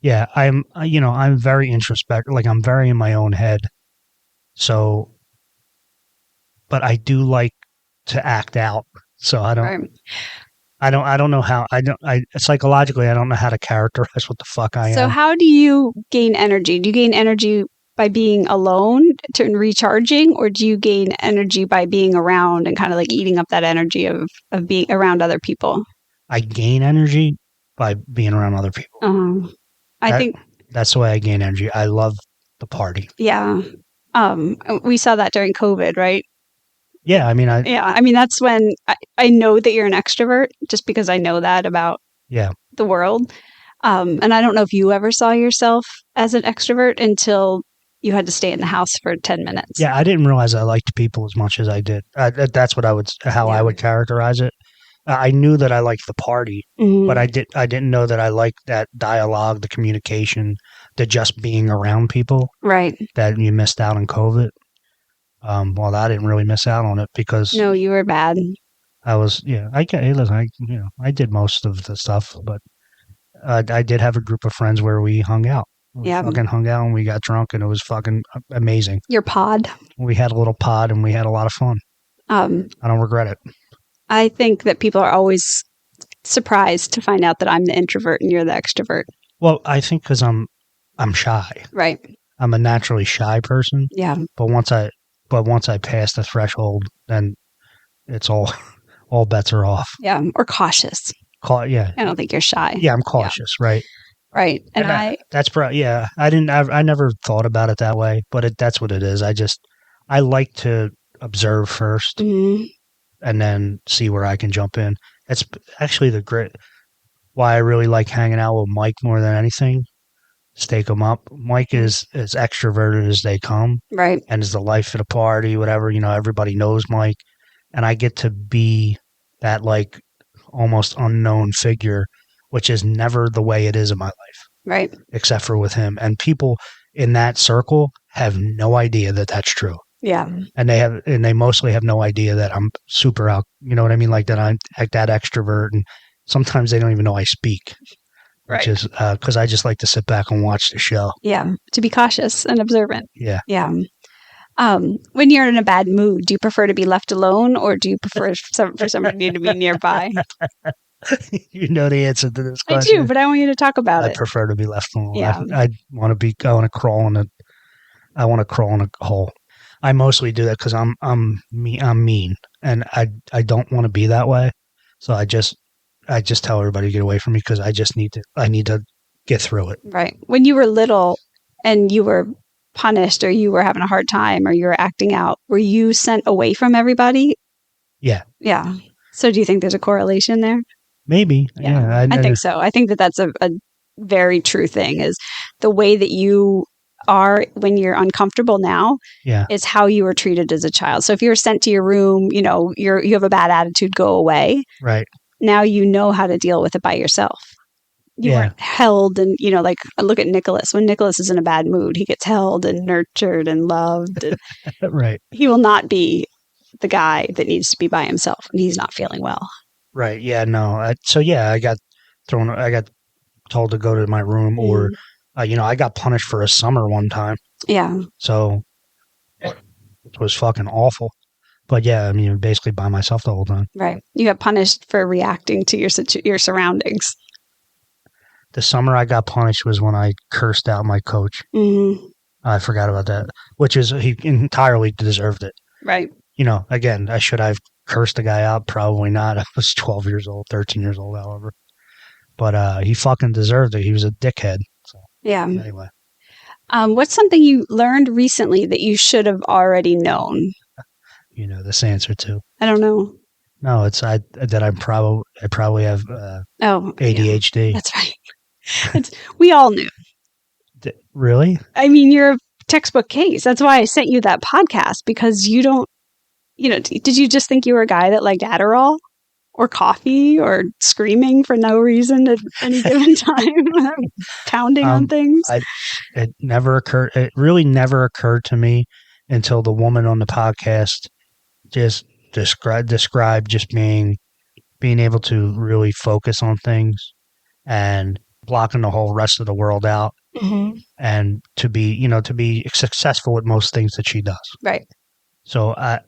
Yeah, yeah, I'm very introspective. Like I'm very in my own head. So, but I do like to act out. So Right. I don't know how, I psychologically, I don't know how to characterize what the fuck I So am. how do you gain energy? Do you gain energy by being alone to recharging, or do you gain energy by being around and kind of like eating up that energy of being around other people? I gain energy by being around other people. I That, think, that's the way I gain energy. I love the party. yeah. We saw that during COVID, right? Yeah, I mean, Yeah, I mean that's when I know that you're an extrovert just because I know that about yeah, the world. And I don't know if you ever saw yourself as an extrovert until you had to stay in the house for 10 minutes. yeah. I didn't realize I liked people as much as I did. That's what how I Yeah. would characterize it. I knew that I liked the party, but Mhm. I didn't know that I liked that dialogue, the communication, the just being around people Right. that you missed out on COVID. Well, I didn't really miss out on it because No, you were bad. I was, yeah, hey, listen, I did most of the stuff, but I did have a group of friends where we hung out. We Yeah. fucking hung out and we got drunk and it was fucking amazing. Your pod. We had a little pod and we had a lot of fun. Um, I don't regret it. I think that people are always surprised to find out that I'm the introvert and you're the extrovert. Well, I think because I'm shy. Right. I'm a naturally shy person. Yeah. But once I pass the threshold, then it's all bets are off. Yeah. Or cautious. Yeah. I don't think you're shy. Yeah, I'm cautious, right? Right. And yeah. I never thought about it that way, but that's what it is. I like to observe first Mhm. and then see where I can jump in. It's actually why I really like hanging out with Mike more than anything. Stake him up. Mike is as extroverted as they come, Right. and is the life of the party. Whatever, everybody knows Mike, and I get to be that like almost unknown figure, which is never the way it is in my life, Right. except for with him. And people in that circle have no idea that that's true. Yeah. And they mostly have no idea that I'm super out. You know what I mean? Like that I'm like that extrovert, and sometimes they don't even know I speak, which is because I just like to sit back and watch the show. Yeah. To be cautious and observant. Yeah. Yeah. When you're in a bad mood, do you prefer to be left alone or do you prefer for somebody to be nearby? You know the answer to this I question. do, but I want you to talk about it. I prefer to be left alone. Yeah. I want to crawl in a hole. I mostly do that because I'm mean, and I don't want to be that way. So I just tell everybody to get away from me because I need to get through it. Right. When you were little and you were punished or you were having a hard time or you were acting out, were you sent away from everybody? Yeah. Yeah. So do you think there's a correlation there? Maybe. Yeah. I think so. I think that that's a very true thing is the way that you are when you're uncomfortable now is how you were treated as a child. So if you were sent to your room, you have a bad attitude, go away. Right. Now you know how to deal with it by yourself. You weren't held and, like look at Nicholas. When Nicholas is in a bad mood, he gets held and nurtured and loved. And right. He will not be the guy that needs to be by himself when he's not feeling well. Right. Yeah. No. I got told to go to my room or, I got punished for a summer one time. Yeah. So it was fucking awful. But yeah, I mean, basically by myself the whole time. Right. You got punished for reacting to your surroundings. The summer I got punished was when I cursed out my coach. Mm-hmm. I forgot about that, which is he entirely deserved it. Right. You know, again, I should have cursed the guy out. Probably not. I was 12 years old, 13 years old, however. But he fucking deserved it. He was a dickhead. So Yeah. anyway, what's something you learned recently that you should have already known? you know this answer too. I don't know. No, it's I probably have ADHD. Yeah, that's right. We all knew. Really? I mean, you're a textbook case. That's why I sent you that podcast, because you don't, did you just think you were a guy that liked Adderall or coffee or screaming for no reason at any given time, pounding on things? It never occurred. It really never occurred to me until the woman on the podcast just described just being able to really focus on things and blocking the whole rest of the world out, mm-hmm. and to be successful at most things that she does. Right. So I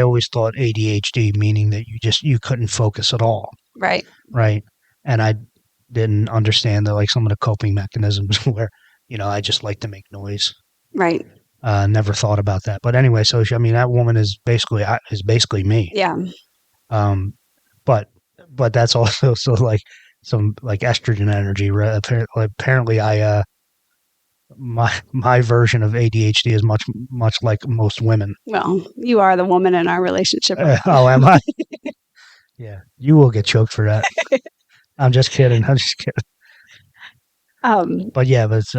always thought ADHD meaning that you couldn't focus at all. Right. Right. And I didn't understand that, like, some of the coping mechanisms where, I just like to make noise. Right. Never thought about that. But anyway, so that woman is basically me. Yeah. But that's also so like some like estrogen energy. Right? Apparently, my version of ADHD is much like most women. Well, you are the woman in our relationship. Oh, am I? Yeah, you will get choked for that. I'm just kidding. But yeah, it's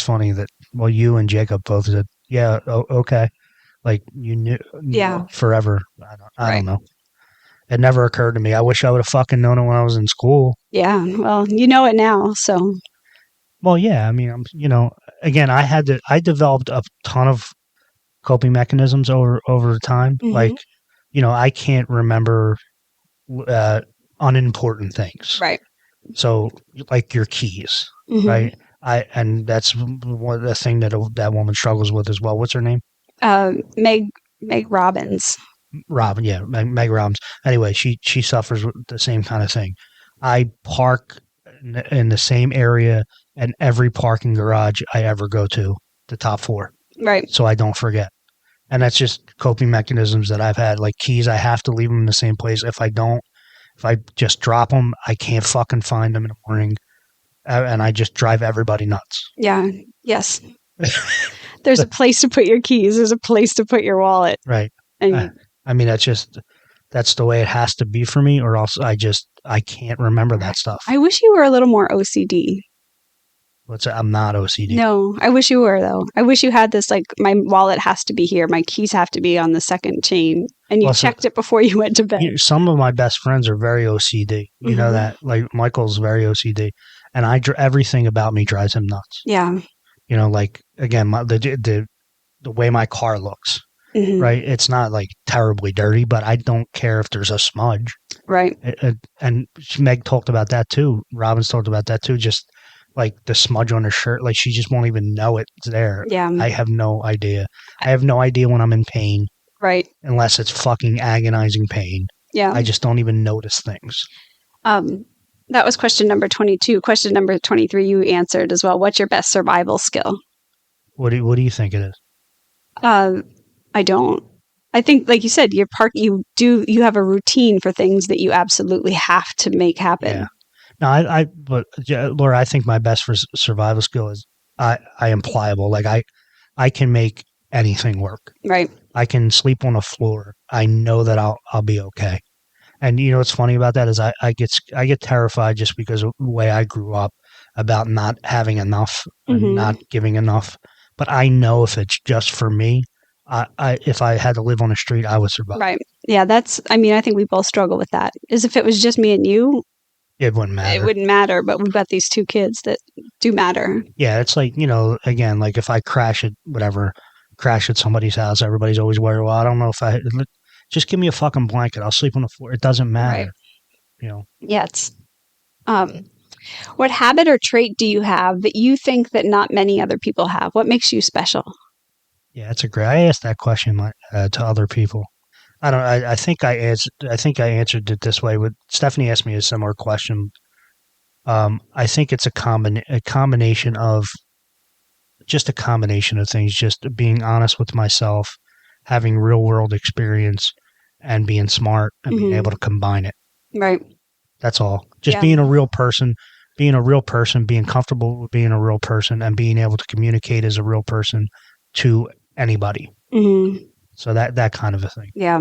funny that you and Jacob both said, yeah, okay, like you knew, forever. I don't know. It never occurred to me. I wish I would have fucking known it when I was in school. Yeah, well, you know it now, so. Well, yeah, I mean, again, I developed a ton of coping mechanisms over time. Mm-hmm. Like, I can't remember unimportant things. Right. So, like your keys, mm-hmm. right? And that's the thing that woman struggles with as well. What's her name? Meg Robbins. Robin, yeah, Meg Robbins. Anyway, she suffers with the same kind of thing. I park in the same area in every parking garage I ever go to, the top 4. Right. So I don't forget. And that's just coping mechanisms that I've had. Like keys, I have to leave them in the same place. If I just drop them, I can't fucking find them in the morning. And I just drive everybody nuts. Yeah. Yes. There's a place to put your keys. There's a place to put your wallet. Right. And I mean, that's the way it has to be for me, or else I can't remember that stuff. I wish you were a little more OCD. I'm not OCD. No, I wish you were, though. I wish you had this, like, my wallet has to be here. My keys have to be on the second chain. And you checked it before you went to bed. Some of my best friends are very OCD. You know that? Like, Michael's very OCD. And everything about me drives him nuts. Yeah. Like, again, the way my car looks, right? It's not, like, terribly dirty, but I don't care if there's a smudge. Right. And Meg talked about that, too. Robin's talked about that, too. Just like the smudge on her shirt, like she just won't even know it's there. Yeah. I have no idea. I have no idea when I'm in pain. Right. Unless it's fucking agonizing pain. Yeah. I just don't even notice things. That was question number 22. Question number 23 you answered as well. What's your best survival skill? What do you think it is? I don't. I think, like you said, you have a routine for things that you absolutely have to make happen. Yeah. No, but Laura, I think my best for survival skill is I am pliable. Like I can make anything work. Right. I can sleep on a floor. I know that I'll be okay. And what's funny about that is I get terrified just because of the way I grew up about not having enough and not giving enough. But I know if it's just for me, if I had to live on the street, I would survive. Right. Yeah. I think we both struggle with that. Is if it was just me and you, it wouldn't matter. It wouldn't matter, but we've got these 2 kids that do matter. Yeah, it's like, again, like if I crash at somebody's house, everybody's always worried, well, I don't know just give me a fucking blanket. I'll sleep on the floor. It doesn't matter. Right. Yeah, what habit or trait do you have that you think that not many other people have? What makes you special? Yeah, that's a great. I asked that question to other people. I don't. I think I answered. I think I answered it this way. With Stephanie asked me a similar question. I think it's a combination of just a combination of things. Just being honest with myself, having real world experience, and being smart and being able to combine it. Right. That's all. Just being a real person, being comfortable with being a real person, and being able to communicate as a real person to anybody. Mm-hmm. So that kind of a thing. Yeah.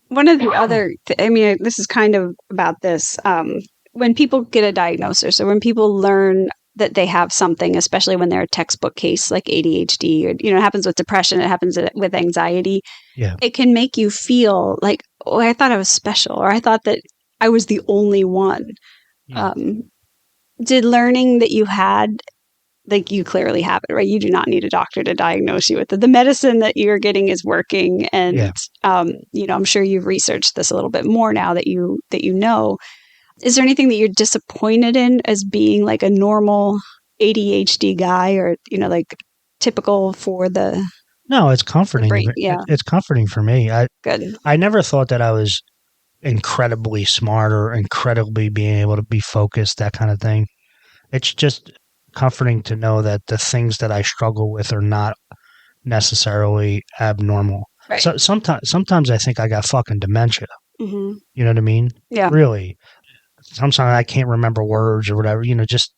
One of the other, I mean, this is kind of about this. When people get a diagnosis or when people learn that they have something, especially when they're a textbook case like ADHD, or, it happens with depression, it happens with anxiety. Yeah. It can make you feel like, oh, I thought I was special, or I thought that I was the only one. Yeah. Did learning that you had, like, you clearly have it, right? You do not need a doctor to diagnose you with it. The medicine that you're getting is working. And, I'm sure you've researched this a little bit more now that you know. Is there anything that you're disappointed in as being like a normal ADHD guy, or, like typical for the... No, it's comforting. Brain, yeah. It's comforting for me. Good. I never thought that I was incredibly smart or incredibly being able to be focused, that kind of thing. It's just comforting to know that the things that I struggle with are not necessarily abnormal. Right. So sometimes I think I got fucking dementia. Mm-hmm. You know what I mean? Yeah. Really. Sometimes I can't remember words or whatever, just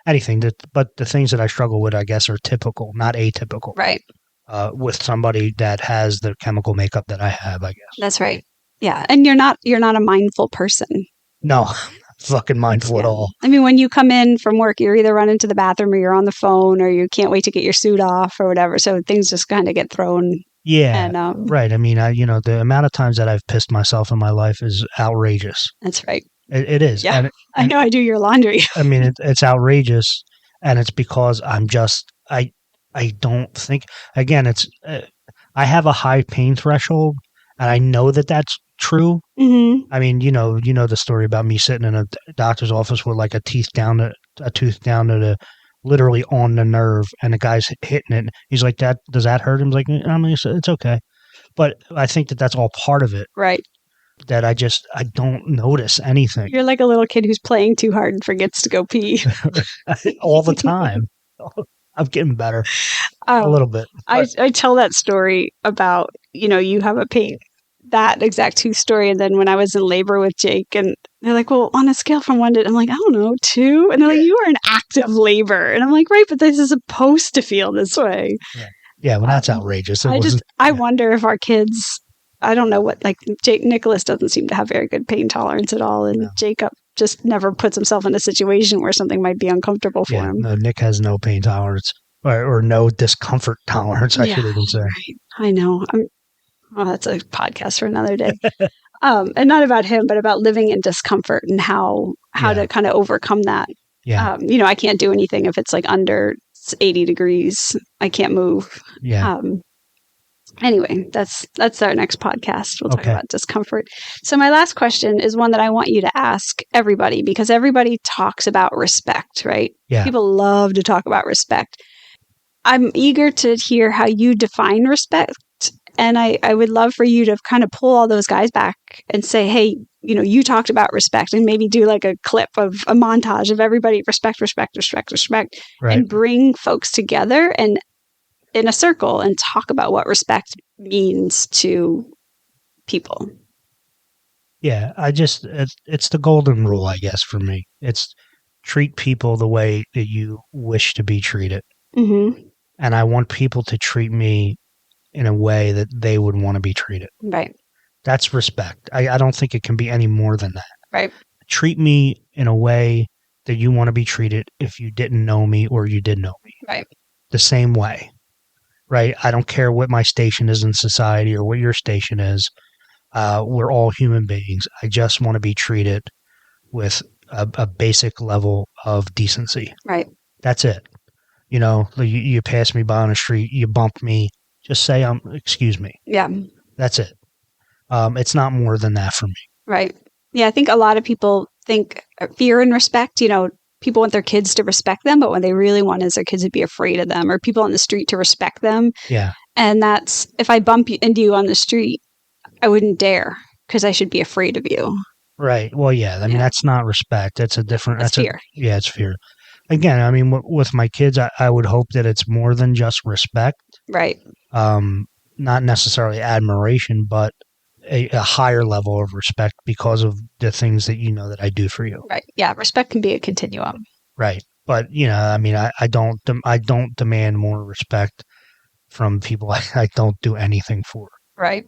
anything. But the things that I struggle with, I guess, are typical, not atypical. Right. With somebody that has the chemical makeup that I have, I guess. That's right. Yeah. And you're not a mindful person. No, fucking mindful at all. I mean, when you come in from work, you're either running to the bathroom or you're on the phone or you can't wait to get your suit off or whatever. So things just kind of get thrown. Yeah. And, right. I mean, the amount of times that I've pissed myself in my life is outrageous. That's right. It is. Yeah. And I know I do your laundry. I mean, it's outrageous. And it's because I don't think, again, I have a high pain threshold and I know that that's true. Mm-hmm. I mean, the story about me sitting in a doctor's office with like a tooth down to the literally on the nerve, and the guy's hitting it. He's like, does that hurt him? He's like, I mean, it's okay. But I think that that's all part of it. Right. That I don't notice anything. You're like a little kid who's playing too hard and forgets to go pee. All the time. I'm getting better. A little bit. I tell that story about, you have a pain, that exact tooth story. And then when I was in labor with Jake, and they're like, well, on a scale from 1 to, I'm like, I don't know, 2. And they're like, you are in active labor. And I'm like, right, but this is supposed to feel this way. Yeah, well, that's outrageous. I wonder if our kids, I don't know what, like Nicholas doesn't seem to have very good pain tolerance at all. And Jacob just never puts himself in a situation where something might be uncomfortable for him. No, Nick has no pain tolerance or no discomfort tolerance, I should even say. Right. I know. That's a podcast for another day. And not about him, but about living in discomfort and how to kind of overcome that. Yeah. I can't do anything if it's like under 80 degrees. I can't move. Yeah. Anyway, that's our next podcast. We'll talk about discomfort. So my last question is one that I want you to ask everybody, because everybody talks about respect, right? Yeah. People love to talk about respect. I'm eager to hear how you define respect. And I would love for you to kind of pull all those guys back and say, hey, you talked about respect, and maybe do like a clip of a montage of everybody respect, right. And bring folks together and in a circle and talk about what respect means to people. Yeah, it's the golden rule, I guess, for me. It's treat people the way that you wish to be treated. Mm-hmm. And I want people to treat me in a way that they would want to be treated. Right. That's respect. I don't think it can be any more than that. Right. Treat me in a way that you want to be treated if you didn't know me or you did know me. Right. The same way. Right? I don't care what my station is in society or what your station is. We're all human beings. I just want to be treated with a basic level of decency. Right. That's it. You pass me by on the street, you bump me, just say, excuse me. Yeah. That's it. It's not more than that for me. Right. Yeah. I think a lot of people think fear and respect, people want their kids to respect them, but what they really want is their kids to be afraid of them, or people on the street to respect them. Yeah. And that's, if I bump into you on the street, I wouldn't dare because I should be afraid of you. Right. Well, yeah. I mean, that's not respect. That's a different. That's fear. Yeah, it's fear. Again, I mean, with my kids, I would hope that it's more than just respect. Right. Not necessarily admiration, but a higher level of respect because of the things that you know that I do for you. Right. Yeah. Respect can be a continuum. Right. But I mean, I don't demand more respect from people I don't do anything for. Right.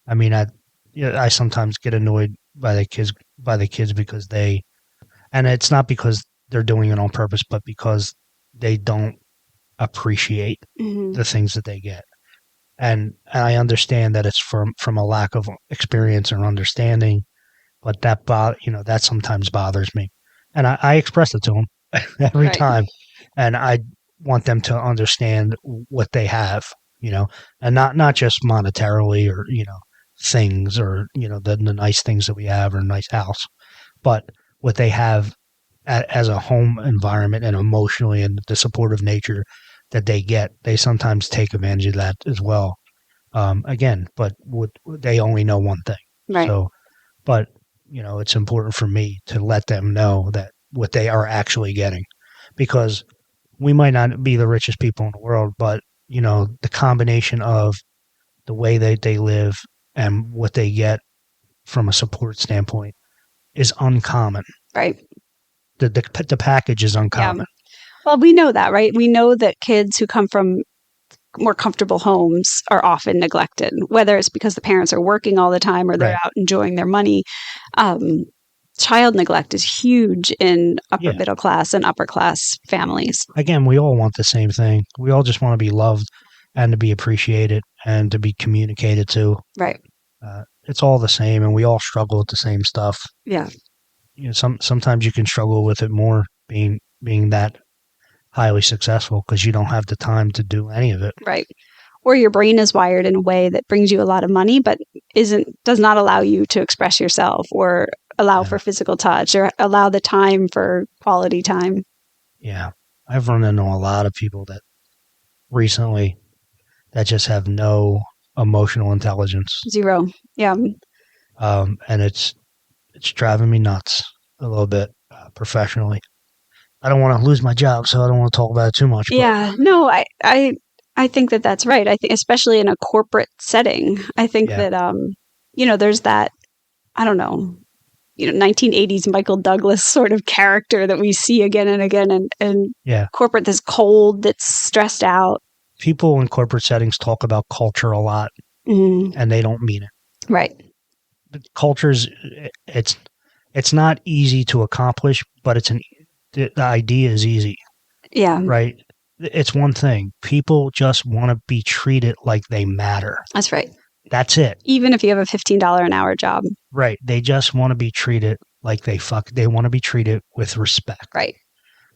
I mean, I sometimes get annoyed by the kids because and it's not because they're doing it on purpose, but because they don't appreciate the things that they get. And I understand that it's from a lack of experience or understanding, but that sometimes bothers me. And I express it to them every time. And I want them to understand what they have, and not just monetarily or, things or, the nice things that we have or a nice house, but what they have as a home environment and emotionally and the supportive nature that they get. They sometimes take advantage of that as well. Again, but they only know one thing. Right. So, but it's important for me to let them know that what they are actually getting, because we might not be the richest people in the world, but the combination of the way that they live and what they get from a support standpoint is uncommon. Right. The package is uncommon. Yeah. Well, we know that, right? We know that kids who come from more comfortable homes are often neglected, whether it's because the parents are working all the time or they're out enjoying their money. Child neglect is huge in upper middle class and upper class families. Again, we all want the same thing. We all just want to be loved and to be appreciated and to be communicated to. Right. It's all the same, and we all struggle with the same stuff. Yeah. Sometimes you can struggle with it more being that highly successful because you don't have the time to do any of it. Right. Or your brain is wired in a way that brings you a lot of money, but does not allow you to express yourself or allow for physical touch or allow the time for quality time. Yeah. I've run into a lot of people that recently that just have no emotional intelligence. Zero. Yeah. And it's driving me nuts a little bit professionally. I don't want to lose my job, so I don't want to talk about it too much. Yeah. No, I think that that's right. I think especially in a corporate setting, I think that, there's that, I don't know, 1980s Michael Douglas sort of character that we see again and again. And corporate that's cold, that's stressed out. People in corporate settings talk about culture a lot, and they don't mean it. Right. Culture's, it's not easy to accomplish, but the idea is easy. Yeah. Right. It's one thing. People just want to be treated like they matter. That's right. That's it. Even if you have a $15 an hour job. Right. They just want to be treated like they want to be treated with respect. Right.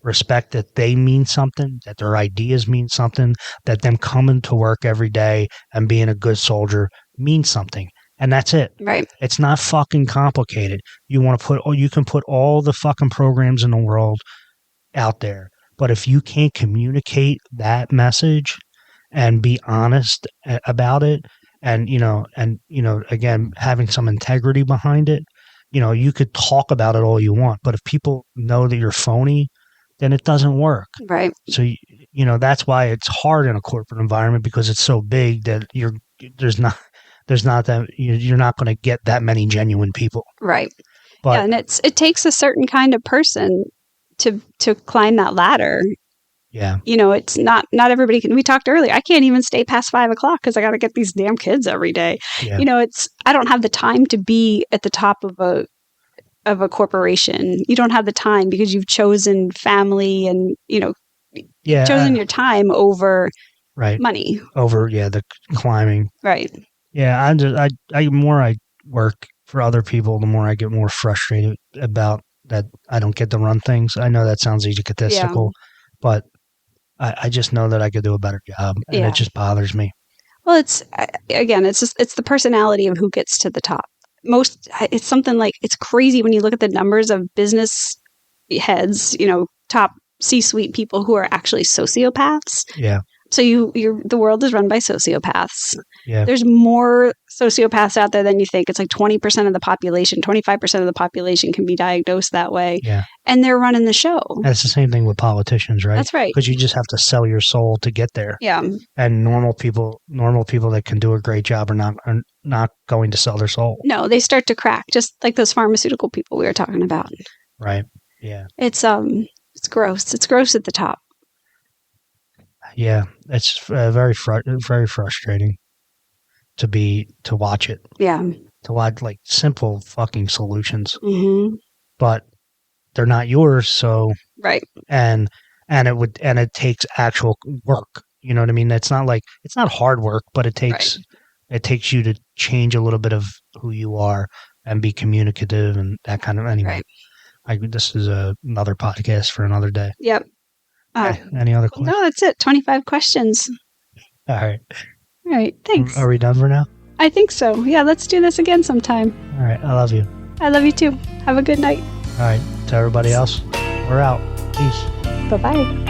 Respect that they mean something, that their ideas mean something, that them coming to work every day and being a good soldier means something. And that's it. Right. It's not fucking complicated. You can put all the fucking programs in the world out there. But if you can't communicate that message and be honest about it and again, having some integrity behind it, you could talk about it all you want. But if people know that you're phony, then it doesn't work. Right. So, that's why it's hard in a corporate environment because it's so big that there's not that you're not going to get that many genuine people. Right. But, and it takes a certain kind of person to climb that ladder. Yeah. It's not everybody can. We talked earlier. I can't even stay past 5 o'clock because I got to get these damn kids every day. Yeah. I don't have the time to be at the top of a corporation. You don't have the time because you've chosen family and, chosen your time over money. Over, the climbing. Right. Yeah. The more I work for other people, the more I get more frustrated about that I don't get to run things. I know that sounds egotistical, but I just know that I could do a better job, and it just bothers me. Well, it's the personality of who gets to the top. It's something like, it's crazy when you look at the numbers of business heads, top C-suite people who are actually sociopaths. Yeah. So the world is run by sociopaths. Yeah. There's more sociopaths out there than you think. It's like 20% of the population, 25% of the population can be diagnosed that way. Yeah. And they're running the show. And it's the same thing with politicians, right? That's right. Because you just have to sell your soul to get there. Yeah. And normal people that can do a great job are not going to sell their soul. No, they start to crack, just like those pharmaceutical people we were talking about. Right. Yeah. It's gross. It's gross at the top. Yeah, it's very frustrating to watch it. Yeah. To watch like simple fucking solutions, Mm-hmm. but they're not yours. So right, and it takes actual work. You know what I mean? It's not hard work, but it takes you to change a little bit of who you are and be communicative and that kind of anyway. Right. This is another podcast for another day. Yep. Any other questions? No, that's it. 25 questions. All right. All right. Thanks. Are we done for now? I think so. Yeah, let's do this again sometime. All right. I love you. I love you too. Have a good night. All right. To everybody else, we're out. Peace. Bye-bye.